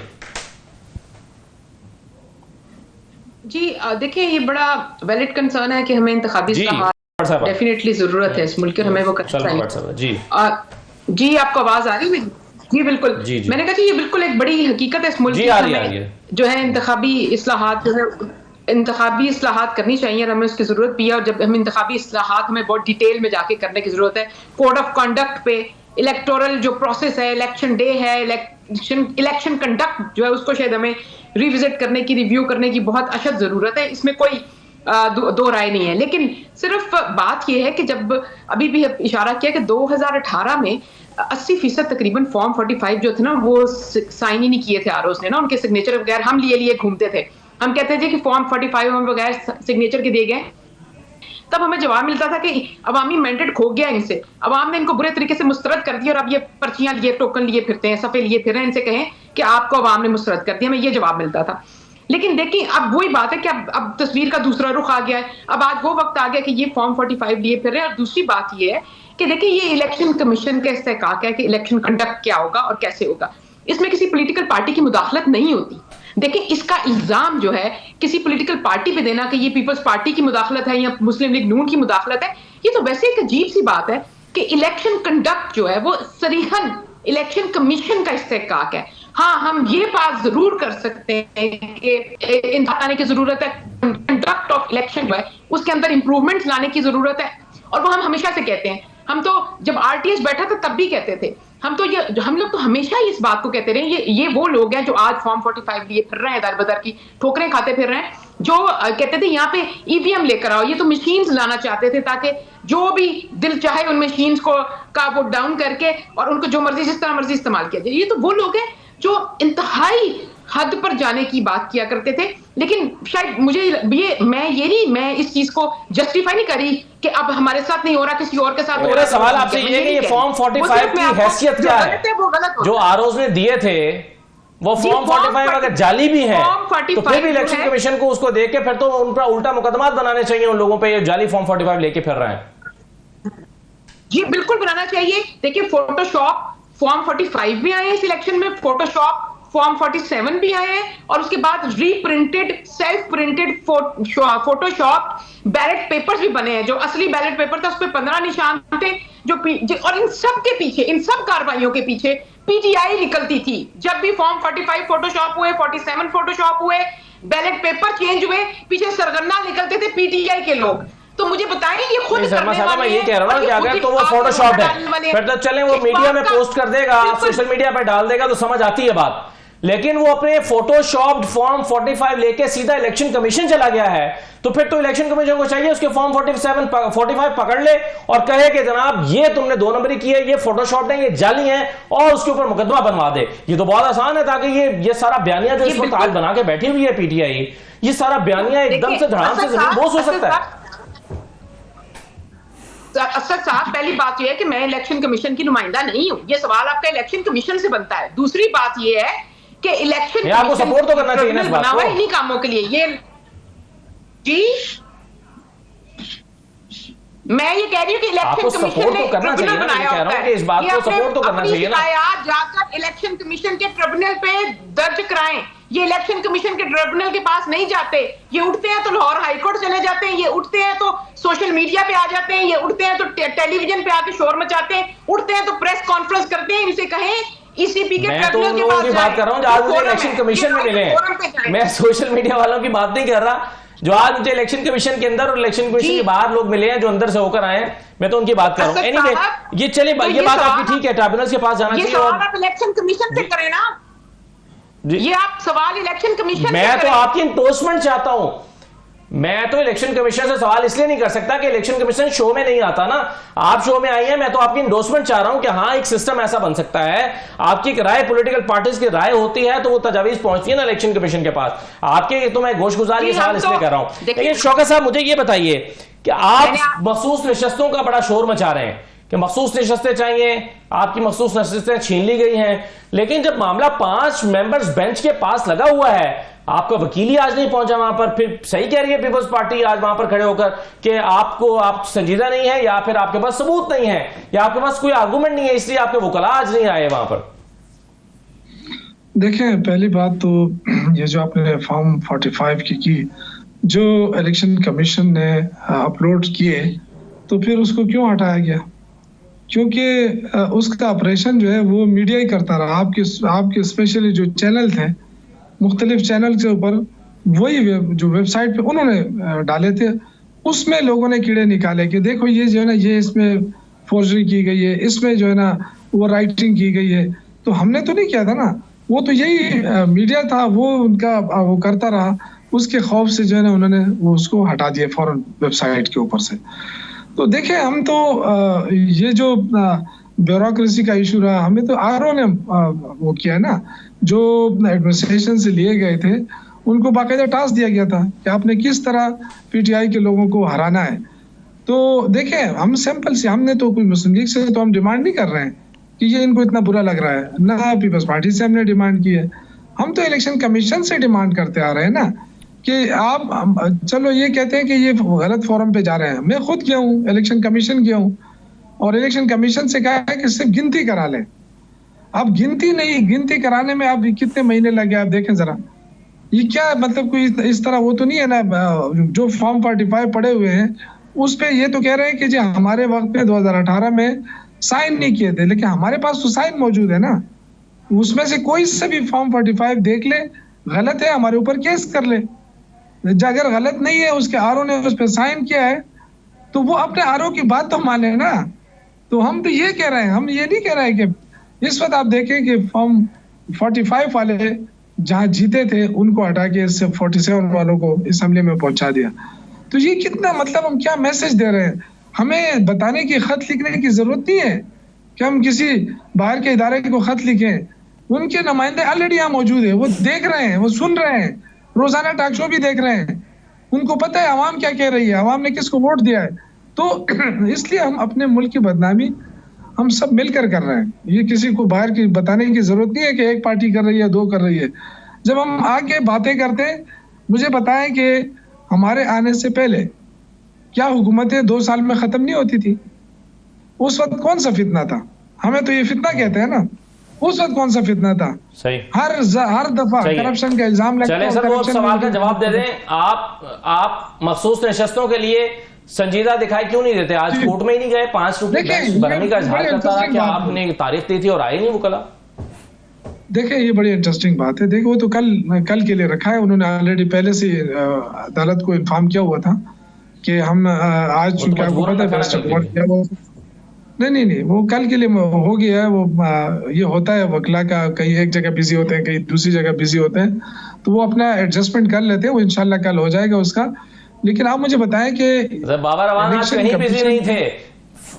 जी देखिए, ये बड़ा वैलिड कंसर्न है कि हमें इंतखाबी डेफिनेटली जरूरत है इस मुल्क की, हमें वो करना चाहिए। जी आपको आवाज आ रही है? जी बिल्कुल। जी। मैंने कहा कि ये बिल्कुल एक बड़ी हकीकत है इस मुल्क की, जो है इंतखाबी इस्लाहात जो है इंतखाबी इस्लाहात करनी चाहिए और हमें उसकी जरूरत भी है। और जब हम इंतखाबी इस्लाहात हमें बहुत डिटेल में जाके करने की जरूरत है। कोड ऑफ कंडक्ट पे, इलेक्टोरल जो प्रोसेस है, इलेक्शन डे है, इलेक्शन कंडक्ट जो है उसको शायद हमें रिविजिट करने की, रिव्यू करने की बहुत अशद जरूरत है। इसमें कोई दो राय नहीं है। लेकिन सिर्फ बात यह है कि जब अभी भी इशारा किया कि 2018 में 80% तकरीबन फॉर्म 45 जो थे ना वो साइन ही नहीं किए थे आरओस ने ना, उनके सिग्नेचर बगैर हम लिए घूमते थे। हम कहते थे कि फॉर्म 45 हम बगैर सिग्नेचर के दिए गए। तब हमें जवाब मिलता था कि अवामी मैंडेट खो गया इनसे, अवाम ने इनको बुरे तरीके से मुस्तरद कर दिया और अब ये पर्चियां लिए, टोकन लिए फिरते हैं, सफे लिए फिर रहे हैं। इनसे कहें कि आपको अवाम ने मुस्तरद कर दिया, हमें ये जवाब मिलता था। लेकिन देखिए अब वही बात है कि अब तस्वीर का दूसरा रुख आ गया है। अब आज वो वक्त आ गया कि ये फॉर्म 45 लिए फिर रहे हैं। और दूसरी बात ये है कि देखिए ये इलेक्शन कमीशन का इस्तेहकाक है कि इलेक्शन कंडक्ट क्या होगा और कैसे होगा। इसमें किसी पॉलिटिकल पार्टी की मुदाखलत नहीं होती। देखिए इसका इल्जाम जो है किसी पॉलिटिकल पार्टी पे देना कि ये पीपल्स पार्टी की मुदाखलत है या मुस्लिम लीग नून की मुदाखलत है, ये तो वैसे एक अजीब सी बात है कि इलेक्शन कंडक्ट जो है वो सरीहन इलेक्शन कमीशन का इस्तेहकाक है। हाँ, हम ये बात जरूर कर सकते हैं कि आने की जरूरत है, कंडक्ट ऑफ इलेक्शन जो है उसके अंदर इंप्रूवमेंट लाने की जरूरत है। और वो हम हमेशा से कहते हैं। हम तो जब आरटीएस बैठा था तब भी कहते थे। हम लोग तो हमेशा इस बात को कहते रहे। ये वो लोग हैं जो आज फॉर्म 45 लिए फिर रहे हैं, दर बदर की ठोकरें खाते फिर रहे हैं, जो कहते थे यहाँ पे ईवीएम लेकर आओ। ये तो मशीन्स लाना चाहते थे ताकि जो भी दिल चाहे उन मशीन्स को का वोट डाउन करके और उनको जो मर्जी जिस तरह मर्जी इस्तेमाल किया जाए। ये तो वो लोग हैं जो इंतहाई हद पर जाने की बात किया करते थे। लेकिन शायद मुझे मैं इस चीज को जस्टिफाई नहीं करी कि अब हमारे साथ नहीं हो रहा, किसी और के साथ हो रहा है। सवाल आपसे ये है कि ये फॉर्म 45 की हैसियत क्या है? जो आरओज ने दिए थे वो फॉर्म 45 अगर जाली भी है तो फिर भी इलेक्शन कमीशन को उसको देख के फिर तो उन पर उल्टा मुकदमा बनाने चाहिए उन लोगों पे ये जाली फॉर्म 45 लेके फिर रहे हैं। जी बिल्कुल बनाना चाहिए। देखिए फोटोशॉप फॉर्म 45 भी आए हैं इस इलेक्शन में, फोटोशॉप फॉर्म 47 भी आए हैं और उसके बाद reprinted self printed Photoshop ballot papers भी बने हैं। जो असली बैलेट पेपर था उस पर 15 निशान थे और इन सब के पीछे, इन सब कार्रवाइयों के पीछे पीटीआई निकलती थी। जब भी फॉर्म 45 फोटोशॉप हुए, 47 फोटोशॉप हुए, बैलेट पेपर चेंज हुए, पीछे सरगना निकलते थे पीटीआई के लोग। तो मुझे बताएं ये खुद शर्मा साहब मैं ये कह रहा हूँ कि अगर तो वो फोटोशॉप है फिर तो चले वो मीडिया में पोस्ट कर देगा, सोशल मीडिया पे डाल देगा तो समझ आती है बात। लेकिन वो अपने फोटोशॉप्ड फॉर्म 45 लेके सीधा इलेक्शन कमीशन चला गया है तो फिर तो इलेक्शन कमीशन को चाहिए उसके फॉर्म 45 पकड़ ले और कहे कि जनाब ये तुमने 2 नंबरी की है, ये फोटोशॉप है, ये जाली है और उसके ऊपर मुकदमा बनवा दे। ये तो बहुत आसान है ताकि ये सारा बयानिया जो इस वक्त आज बना के बैठी हुई है पीटीआई, ये सारा बयानिया एकदम से धड़ाम से जमीन बोझ हो सकता है। असद साहब पहली बात यह है कि मैं इलेक्शन कमीशन की नुमाइंदा नहीं हूं, ये सवाल आपका इलेक्शन कमीशन से बनता है। दूसरी बात यह है कि इलेक्शन आपको सपोर्ट तो करना चाहिए ना इस बात को, इन्हीं कामों के लिए। ये जी मैं ये कह रही हूँ कि इलेक्शन कमीशन ने ट्रिब्यूनल बनाया होता है, इस बात को सपोर्ट तो करना चाहिए ना। जाकर इलेक्शन कमीशन के ट्रिब्यूनल पे दर्ज कराएं। ये इलेक्शन कमीशन के ट्रिब्यूनल के पास नहीं जाते, ये उठते हैं तो लाहौर हाईकोर्ट चले जाते हैं, ये उठते हैं तो सोशल मीडिया पे आ जाते हैं, ये उठते हैं तो टेलीविजन पे आके शोर मचाते हैं, उठते हैं तो प्रेस कॉन्फ्रेंस करते हैं। इनसे कहें ईसीपी के ट्रिब्यूनल के पास बात कर रहा हूं जो आज मुझे इलेक्शन कमीशन में मिले हैं, मैं सोशल मीडिया वालों की बात नहीं कर रहा। जो आज मुझे इलेक्शन कमीशन के अंदर और इलेक्शन कमीशन के बाहर लोग मिले हैं जो अंदर से होकर आए हैं, मैं तो उनकी बात कर रहा हूं। एनीवे ये चलिए ये बात आपकी ठीक है, ट्रिब्यूनल के पास जाना चाहिए और आप इलेक्शन कमीशन से करें ना, ये आप सवाल इलेक्शन कमीशन। मैं तो आपकी एंडोर्समेंट चाहता हूं, मैं तो इलेक्शन कमीशन से सवाल इसलिए नहीं कर सकता कि इलेक्शन कमीशन शो में नहीं आता ना, आप शो में आई हैं। मैं तो आपकी एंडोर्समेंट चाह रहा हूं कि हाँ एक सिस्टम ऐसा बन सकता है। आपकी एक राय, पॉलिटिकल पार्टीज की राय होती है तो वो तजावीज पहुंचती है ना इलेक्शन कमीशन के पास। आपके तो मैं गोशगुजार ये सवाल इसलिए कर रहा हूं। लेकिन शौकत साहब मुझे ये बताइए कि आप मखसूस नशस्तों का बड़ा शोर मचा रहे हैं कि मखसूस नशस्तें चाहिए, आपकी मखसूस नशस्तें छीन ली गई हैं, लेकिन जब मामला 5 मेंबर्स बेंच के पास लगा हुआ है, आपका वकील ही आज नहीं पहुंचा वहां पर, फिर सही कह रही है पीपल्स पार्टी आज वहां पर खड़े होकर कि आप संजीदा नहीं है या फिर आपके पास सबूत नहीं है या आपके पास कोई आर्गूमेंट नहीं है इसलिए आपके वकला आज नहीं आए वहां पर। देखें पहली बात तो ये जो आपने फॉर्म 45 की जो इलेक्शन कमीशन ने अपलोड किए तो फिर उसको क्यों हटाया गया? क्योंकि उसका ऑपरेशन जो है वो मीडिया ही करता रहा। आपके स्पेशली जो चैनल थे, मुख्तलिफ चैनल के ऊपर वही जो वेबसाइट पे उन्होंने डाले थे, उसमें लोगों ने कीड़े निकाले कि देखो ये जो है ना, ये इसमें फोर्जरी की गई है, इसमें जो है ना वो राइटिंग की गई है। तो हमने तो नहीं किया था ना, वो तो यही मीडिया था, वो उनका वो करता रहा, उसके खौफ से जो है ना उन्होंने वो उसको हटा दिया फौरन वेबसाइट के ऊपर से। तो देखिए हम तो ये जो ब्यूरोक्रेसी का इशू रहा, हमें तो आरओ ने वो किया ना, जो एडमिनिस्ट्रेशन से लिए गए थे उनको बाकायदा टास्क दिया गया था कि आपने किस तरह पीटीआई के लोगों को हराना है। तो देखिए हम सिंपल से, हमने तो कोई मुस्लिम लीग से तो हम डिमांड नहीं कर रहे हैं कि ये इनको इतना बुरा लग रहा है, ना पीपल्स पार्टी से हमने डिमांड की है। हम तो इलेक्शन कमीशन से डिमांड करते आ रहे हैं ना कि आप, चलो ये कहते हैं कि ये गलत फोरम पे जा रहे हैं, मैं खुद गया हूँ, इलेक्शन कमीशन गया हूँ और इलेक्शन कमीशन से कहा है कि सिर्फ गिनती करा लें। अब गिनती कराने में आप कितने महीने लगे, आप देखें जरा, ये क्या मतलब कोई इस तरह वो तो नहीं है ना, जो फॉर्म 45 पड़े हुए हैं उस पे ये तो कह रहे हैं कि जी हमारे वक्त में 2018 में साइन नहीं किए थे, लेकिन हमारे पास तो साइन मौजूद है ना, उसमें से कोई से भी फॉर्म 45 देख ले, गलत है हमारे ऊपर केस कर ले। अगर गलत नहीं है, उसके आरओ ने उस पर साइन किया है तो वो अपने आरओ की बात तो माने ना। तो हम तो ये कह रहे हैं, हम ये नहीं कह रहे हैं कि इस वक्त आप देखें कि फॉर्म 45 वाले जहां जीते थे उनको हटा के 47 वालों को असेंबली में पहुंचा दिया। तो ये कितना, मतलब हम क्या मैसेज दे रहे हैं? हमें बताने की, खत लिखने की जरूरत नहीं है कि हम किसी बाहर के इदारे को खत लिखें, उनके नुमाइंदे ऑलरेडी यहाँ मौजूद है, वो देख रहे हैं, वो सुन रहे हैं, रोजाना टॉक शो भी देख रहे हैं, उनको पता है अवाम क्या कह रही है, अवाम ने किसको वोट दिया है। तो इसलिए हम अपने मुल्क की बदनामी हम सब मिलकर कर रहे हैं, ये किसी को बाहर की बताने की जरूरत नहीं है कि एक पार्टी कर रही है, दो कर रही है। जब हम आके बातें करते हैं, मुझे बताएं कि हमारे आने से पहले क्या हुकूमतें 2 साल में खत्म नहीं होती थी? उस वक्त कौन सा फितना था? हमें तो ये फितना कहते हैं ना, उस वक्त कौन सा फितना था? सही, हर दफा करप्शन का इल्जाम लगता है। चले सर, वो सवाल का जवाब दे दें। आप मखसूस नशस्तों के लिए संजीदा दिखाई क्यों नहीं देते? आज कोर्ट में ही नहीं गए, 5 रुपए बरहमी का इजहार करता रहा कि आपने तारीख दी थी और आए नहीं वकला। देखिए ये बड़ी इंटरेस्टिंग बात है। देखिए वो तो कल के लिए रखा है, उन्होंने ऑलरेडी पहले से अदालत को इन्फॉर्म किया हुआ था कि हम आज चूंकि आपको पता है नहीं वो कल के लिए हो गया है। वो ये होता है वकला का, कहीं एक जगह बिजी होते हैं, कहीं दूसरी जगह बिजी होते हैं, तो वो अपना एडजस्टमेंट कर लेते हैं, वो इंशाल्लाह कल हो जाएगा उसका। लेकिन आप मुझे बताएं कि बाबर रवाना आज कहीं बिजी नहीं थे,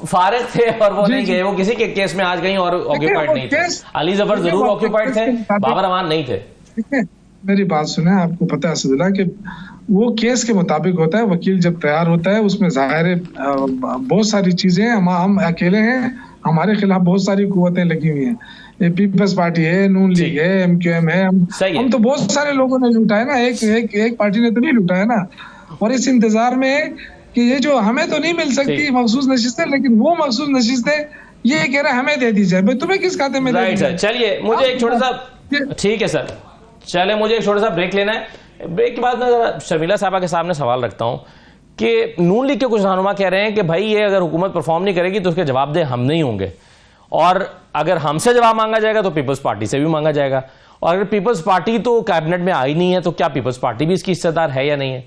फारिग थे और वो नहीं गए, वो किसी के केस में आज गई और ऑक्यूपाइड नहीं थे। अली जफर जरूर ऑक्यूपाइड थे, बाबर रवान नहीं थे। ठीक है, मेरी बात सुने, आपको पता है असदुल्लाह कि वो केस के मुताबिक होता है, वकील जब तैयार होता है उसमें जाहिर है बहुत सारी चीजें, हम अकेले हैं, हमारे खिलाफ बहुत सारी कुव्वतें लगी हुई हैं, पीपल्स पार्टी है, नून लीग है, MQM है, हम तो बहुत सारे लोगों ने लूटा है ना, एक पार्टी ने तो नहीं लूटा है ना। और इस इंतजार में कि ये जो हमें तो नहीं मिल सकती मखसूस नशिस्तें, लेकिन वो मखसूस नशिस्तें ये कह रहे हैं हमें दे दी जाए, भाई तुम्हें किस खाते में? राइट सर, चलिए मुझे एक छोटा सा, ठीक है सर, चले मुझे एक छोटा सा ब्रेक लेना है। ब्रेक के बाद मैं शर्मिला साहबा के सामने सवाल रखता हूं कि नून लीग के कुछ रहनुमा कह रहे हैं कि भाई ये अगर हुकूमत परफॉर्म नहीं करेगी तो उसके जवाबदेह हम नहीं होंगे, और अगर हमसे जवाब मांगा जाएगा तो पीपल्स पार्टी से भी मांगा जाएगा, और अगर पीपल्स पार्टी तो कैबिनेट में आई नहीं है तो क्या पीपल्स पार्टी भी इसकी हिस्सेदार है या नहीं है?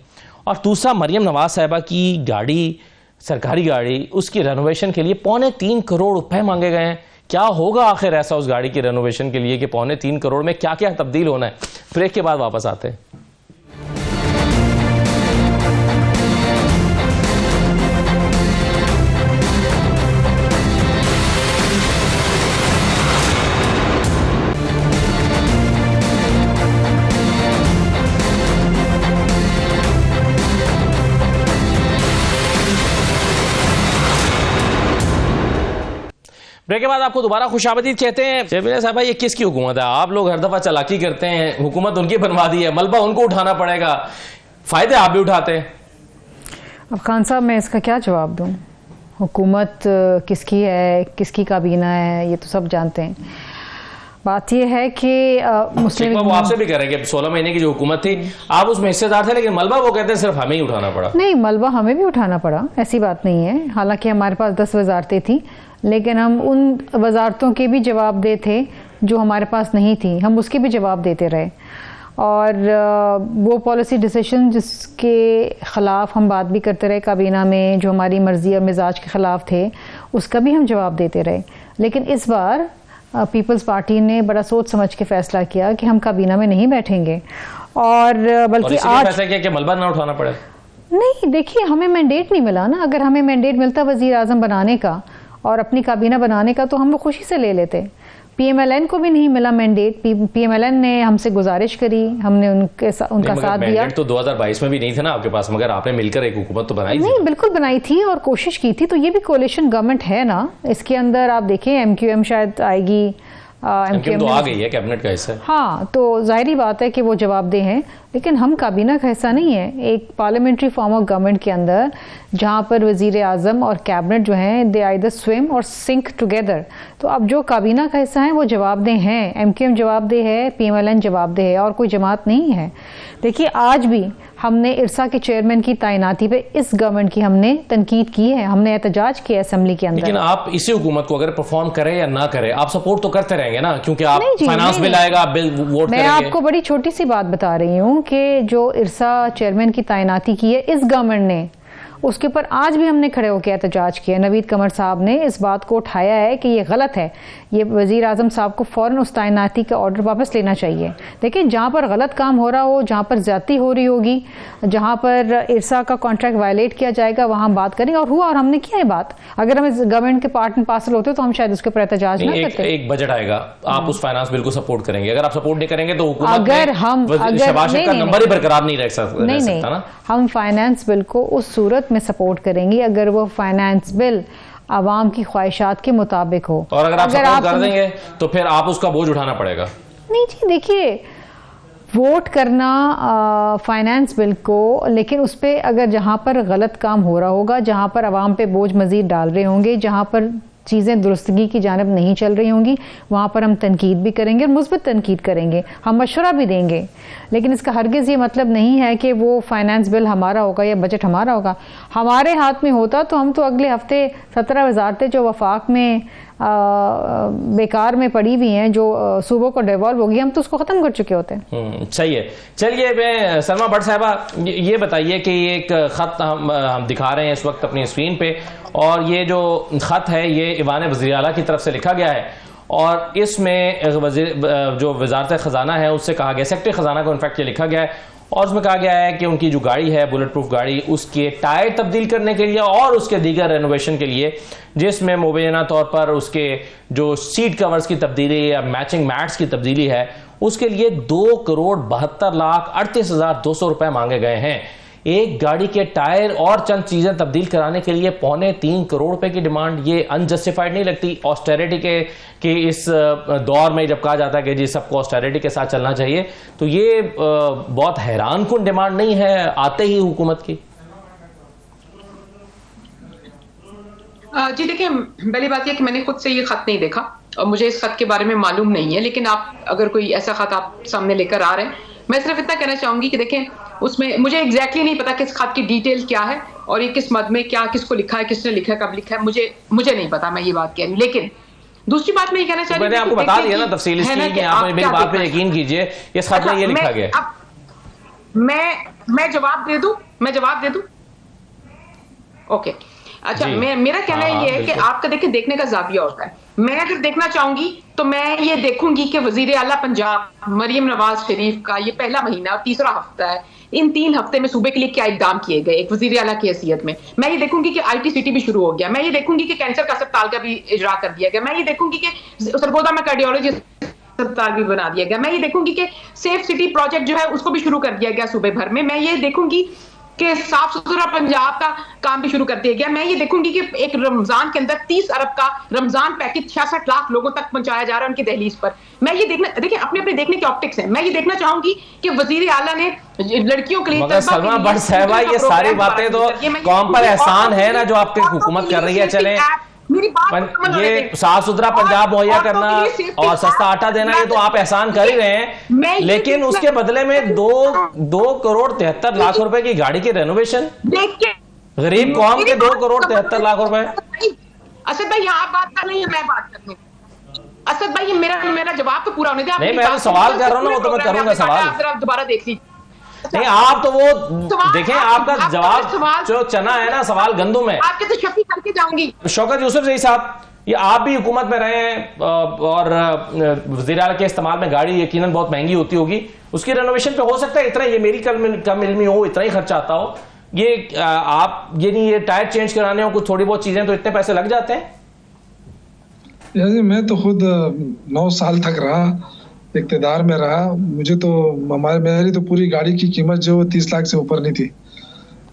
और दूसरा, मरियम नवाज साहिबा की गाड़ी, सरकारी गाड़ी, उसकी रेनोवेशन के लिए 3.25 करोड़ रुपए मांगे गए हैं। क्या होगा आखिर ऐसा उस गाड़ी की रेनोवेशन के लिए कि 3.25 करोड़ में क्या क्या तब्दील होना है? ब्रेक के बाद वापस आते हैं। ब्रेक के बाद आपको दोबारा खुशामदीद कहते हैं। शर्मिला साहब, ये किसकी हुकूमत है? आप लोग हर दफा चालाकी करते हैं, हुकूमत उनकी बनवा दी है, मलबा उनको उठाना पड़ेगा, फायदे आप भी उठाते हैं। अब खान साहब मैं इसका क्या जवाब दूं? हुकूमत किसकी है, किसकी काबीना है, ये तो सब जानते हैं। बात यह है कि मुस्लिम, वो आपसे भी कह रहे हैं कि 16 महीने की जो हुकूमत थी आप उसमें हिस्सेदार थे, लेकिन मलबा वो कहते हैं सिर्फ हमें ही उठाना पड़ा। नहीं, मलबा हमें भी उठाना पड़ा, ऐसी बात नहीं है। हालांकि हमारे पास 10 वजारतें थी, लेकिन हम उन वजारतों के भी जवाबदेह थे जो हमारे पास नहीं थी, हम उसके भी जवाब देते रहे। और वो पॉलिसी डिसीजन जिसके ख़िलाफ़ हम बात भी करते रहे काबीना में, जो हमारी मर्ज़ी और मिजाज के ख़िलाफ़ थे, उसका भी हम जवाब देते रहे। लेकिन इस बार पीपल्स पार्टी ने बड़ा सोच समझ के फ़ैसला किया कि हम काबीना में नहीं बैठेंगे, और बल्कि आज फैसला किया कि मलबा ना उठाना पड़े। नहीं, देखिए हमें मैंडेट नहीं मिला ना। अगर हमें मैंडेट मिलता वज़ीर आज़म बनाने का और अपनी काबीना बनाने का तो हम वो खुशी से ले लेते। PMLN को भी नहीं मिला मैंडेट। PMLN ने हमसे गुजारिश करी, हमने उनका साथ दिया। तो 2022 में भी नहीं था ना आपके पास, मगर आपने मिलकर एक हुकूमत तो बनाई थी। नहीं, बिल्कुल बनाई थी और कोशिश की थी। तो ये भी कोalition गवर्नमेंट है ना, इसके अंदर आप देखें MQM शायद आएगी, MQM तो आ गई है, कैबिनेट का हिस्सा। हाँ, तो जाहिर बात है कि वो जवाबदेह हैं, लेकिन हम काबीना का हिस्सा नहीं है। एक पार्लियामेंट्री फॉर्म ऑफ गवर्नमेंट के अंदर जहाँ पर वज़ीर आज़म और कैबिनेट जो हैं दे आइदर स्विम और सिंक टुगेदर। तो अब जो काबीना का हिस्सा है वो जवाबदेह हैं। MQM जवाबदेह है, PMLN जवाबदेह है, और कोई जमात नहीं है। देखिए आज भी हमने इरसा के चेयरमैन की तैनाती पे इस गवर्नमेंट की हमने तनकीद की है, हमने एहतजाज किया असेंबली के अंदर। लेकिन आप इसी हुकूमत को अगर परफॉर्म करें या ना करें, आप सपोर्ट तो करते रहेंगे ना, क्योंकि आप फाइनेंस बिल आएगा, आप बिल वोट करेंगे। मैं आपको बड़ी छोटी सी बात बता रही हूँ कि जो इरसा चेयरमैन की तैनाती की है इस गवर्नमेंट ने, उसके ऊपर आज भी हमने खड़े होकर एहतजाज किया। नवीद कमर साहब ने इस बात को उठाया है कि ये गलत है, ये वज़ीर आज़म साहब को फ़ौरन उस तैनाती का ऑर्डर वापस लेना चाहिए। देखिए जहाँ पर गलत काम हो रहा हो, जहाँ पर ज़्यादती हो रही होगी, जहाँ पर इरसा का कॉन्ट्रैक्ट वायलेट किया जाएगा, वहाँ हम बात करेंगे, और हुआ, और हमने किया है बात। अगर हम इस गवर्नमेंट के पार्ट एंड पार्सल होते तो हम शायद उसके ऊपर एहतजाज ना करते। एक बजट आएगा, आप उस फाइनेंस बिल को सपोर्ट करेंगे? अगर आप सपोर्ट नहीं करेंगे तो अगर हम शहबाज शरीफ का नंबर ही बरकरार नहीं रह सकता ना। हम फाइनेंस बिल को उस सूरत में सपोर्ट करेंगे अगर वो फाइनेंस बिल आवाम की ख्वाहिशात के मुताबिक हो। और अगर आप सपोर्ट कर देंगे तो फिर आप उसका बोझ उठाना पड़ेगा। नहीं जी, देखिए वोट करना फाइनेंस बिल को, लेकिन उस पर अगर जहाँ पर गलत काम हो रहा होगा, जहाँ पर आवाम पे बोझ मजीद डाल रहे होंगे, जहाँ पर चीज़ें दुरुस्तगी की जानब नहीं चल रही होंगी, वहाँ पर हम तनकीद भी करेंगे और मुस्बत तनकीद करेंगे, हम मशवरा भी देंगे। लेकिन इसका हरगिज़ ये मतलब नहीं है कि वो फाइनेंस बिल हमारा होगा या बजट हमारा होगा। हमारे हाथ में होता तो हम तो अगले हफ्ते 17 वजारतें जो वफाक में बेकार में पड़ी हुई हैं, जो सूबों को डिवॉल्व होगी, हम तो उसको ख़त्म कर चुके होते हैं। सही है। चलिए मैं सलमा भट्ट साहिबा ये बताइए कि ये एक ख़त हम दिखा रहे हैं इस वक्त अपनी स्क्रीन पे, और ये जो ख़त है ये ईवान वज़ीर आला की तरफ से लिखा गया है, और इसमें जो वजारत ख़जाना है उससे कहा गया, सेक्रेटरी ख़जाना को इनफैक्ट ये लिखा गया है, और उसमें कहा गया है कि उनकी जो गाड़ी है बुलेट प्रूफ गाड़ी, उसके टायर तब्दील करने के लिए और उसके दीगर रेनोवेशन के लिए, जिसमें मुबैना तौर पर उसके जो सीट कवर्स की तब्दीली या मैचिंग मैट्स की तब्दीली है, उसके लिए 2,72,38,200 रुपये मांगे गए हैं। एक गाड़ी के टायर और चंद चीज़ें तब्दील कराने के लिए 3.25 करोड़ रुपए की डिमांड, ये अनजस्टिफाइड नहीं लगती? ऑस्टेरिटी के इस दौर में जब कहा जाता है कि जी सबको ऑस्टेरिटी के साथ चलना चाहिए, तो ये बहुत हैरान कुन डिमांड नहीं है आते ही हुकूमत की? जी देखिए, पहली बात यह कि मैंने खुद से ये खत नहीं देखा और मुझे इस खत के बारे में मालूम नहीं है, लेकिन आप अगर कोई ऐसा खत आप सामने लेकर आ रहे हैं, मैं सिर्फ इतना कहना चाहूंगी कि देखें उसमें मुझे एग्जैक्टली नहीं पता कि इस खत की डिटेल क्या है और ये किस मद में क्या, किसको लिखा है, किसने लिखा है, कब लिखा है, मुझे नहीं पता, मैं ये बात कह रही हूँ। लेकिन दूसरी बात मैं ये कहना चाहती हूँ, मैंने आपको बता दिया ना तफसील इसकी कि आप मेरी बात पे यकीन कीजिए, इस खत में ये लिखा गया। मैं जवाब दे दूं? ओके, अच्छा, मेरा कहना ये है कि आपका देखिए देखने का जाविया होता है। मैं अगर देखना चाहूंगी तो मैं ये देखूंगी कि वजीर आला पंजाब मरियम नवाज शरीफ का ये पहला महीना और तीसरा हफ्ता है, इन 3 हफ्ते में सूबे के लिए क्या इकदाम किए गए एक वजीर आला की हैसियत में। मैं ये देखूंगी कि IT सिटी भी शुरू हो गया, मैं ये देखूंगी कि कैंसर का अस्पताल का भी इजरा कर दिया गया, मैं ये देखूंगी कि सरगोदा में कार्डियोलॉजी अस्पताल भी बना दिया गया, मैं ये देखूंगी कि सेफ सिटी प्रोजेक्ट जो है उसको भी शुरू कर दिया गया सूबे भर में, मैं ये देखूंगी कि साफ सुथरा पंजाब का काम भी शुरू कर दिया गया, मैं ये देखूंगी कि एक रमजान के अंदर 30 अरब का रमजान पैकेज 66 लाख लोगों तक पहुंचाया जा रहा है उनकी दहलीज पर। मैं ये देखना, देखिए अपने अपने देखने के ऑप्टिक्स हैं, मैं ये देखना चाहूंगी कि वजीर आला ने लड़कियों के लिए, मगर सलमा भट्ट साहिबा ये सारी बातें तो कौम पर एहसान है ना जो आपकी हुकूमत कर रही है। चले ये साफ सुथरा पंजाब मुहैया करना और सस्ता आटा देना, ये तो आप एहसान कर ही रहे हैं, लेकिन उसके बदले में 2,73,00,000 रुपए की गाड़ी की रेनोवेशन, गरीब कौम के 2,73,00,000 रुपए। असद भाई यहाँ आप बात कर रही है, मैं बात कर रही हूँ। असद भाई, ये मेरा जवाब तो पूरा होने दे। नहीं, मैं तो सवाल कर रहा हूँ ना, वो तो मैं करूंगा सवाल। आप दोबारा देख लीजिए। नहीं, आप तो वो देखें, आपका जवाब जो चना है ना, सवाल गंदुम है। आपके तो शफी करके जाऊंगी। शौकत यूसुफ जही साहब, ये आप भी हुकूमत में रहे हैं और वज़ीर आला के इस्तेमाल में गाड़ी यकीनन बहुत महंगी होती होगी, उसकी रेनोवेशन पे हो सकता है इतना, ये मेरी कम इल्मी हो, इतना ही खर्चा आता हो। ये आप ये टायर चेंज कराने हो, कुछ थोड़ी बहुत चीजें, तो इतने पैसे लग जाते हैं? यानी मैं तो खुद 9 साल तक रहा, इक़्तिदार में रहा, मुझे तो मेरी तो पूरी गाड़ी की कीमत जो 30 लाख से ऊपर नहीं थी।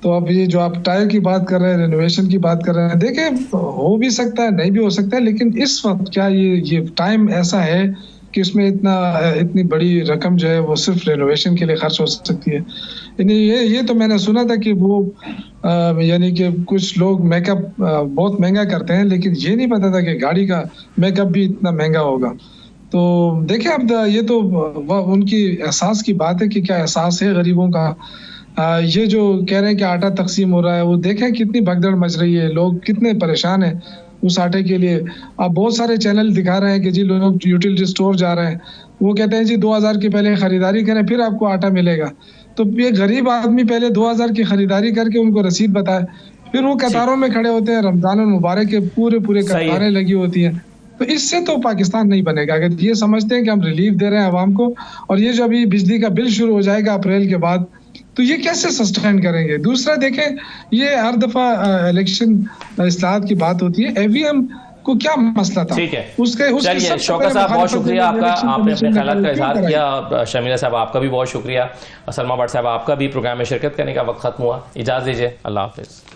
तो अब ये जो आप टायर की बात कर रहे हैं, रेनोवेशन की बात कर रहे हैं, देखिए हो भी सकता है, नहीं भी हो सकता है, लेकिन इस वक्त क्या ये टाइम ऐसा है कि इसमें इतनी बड़ी रकम जो है वो सिर्फ रेनोवेशन के लिए खर्च हो सकती है। यानी ये तो मैंने सुना था कि वो यानी कि कुछ लोग मेकअप बहुत महंगा करते हैं, लेकिन ये नहीं पता था कि गाड़ी का मेकअप भी इतना महंगा होगा। तो देखिए, अब ये तो उनकी एहसास की बात है कि क्या एहसास है गरीबों का। ये जो कह रहे हैं कि आटा तकसीम हो रहा है, वो देखें कितनी भगदड़ मच रही है, लोग कितने परेशान हैं उस आटे के लिए। अब बहुत सारे चैनल दिखा रहे हैं कि जी लोग यूटिलिटी स्टोर जा रहे हैं, वो कहते हैं जी 2000 के पहले खरीदारी करें फिर आपको आटा मिलेगा। तो ये गरीब आदमी पहले 2000 की खरीदारी करके उनको रसीद बताए, फिर वो कतारों में खड़े होते हैं, रमजान मुबारक के पूरे कतारें लगी होती हैं। तो इससे तो पाकिस्तान नहीं बनेगा। अगर ये समझते हैं कि हम रिलीफ दे रहे हैं आवाम को, और ये जो अभी बिजली का बिल शुरू हो जाएगा अप्रैल के बाद, तो ये कैसे सस्टेन करेंगे? दूसरा देखें, ये हर दफा इलेक्शन इस्लाहात की बात होती है, ईवीएम को क्या मसला था? ठीक है, उसके चलिए शौकत साहब बहुत शुक्रिया आपका, आपने अपने ख्यालात का इजहार किया। शमीला साहब आपका भी बहुत शुक्रिया। सलमा भट्ट साहब आपका भी प्रोग्राम में शिरकत करने का वक्त खत्म हुआ, इजाज़त दीजिए, अल्लाह हाफिज़।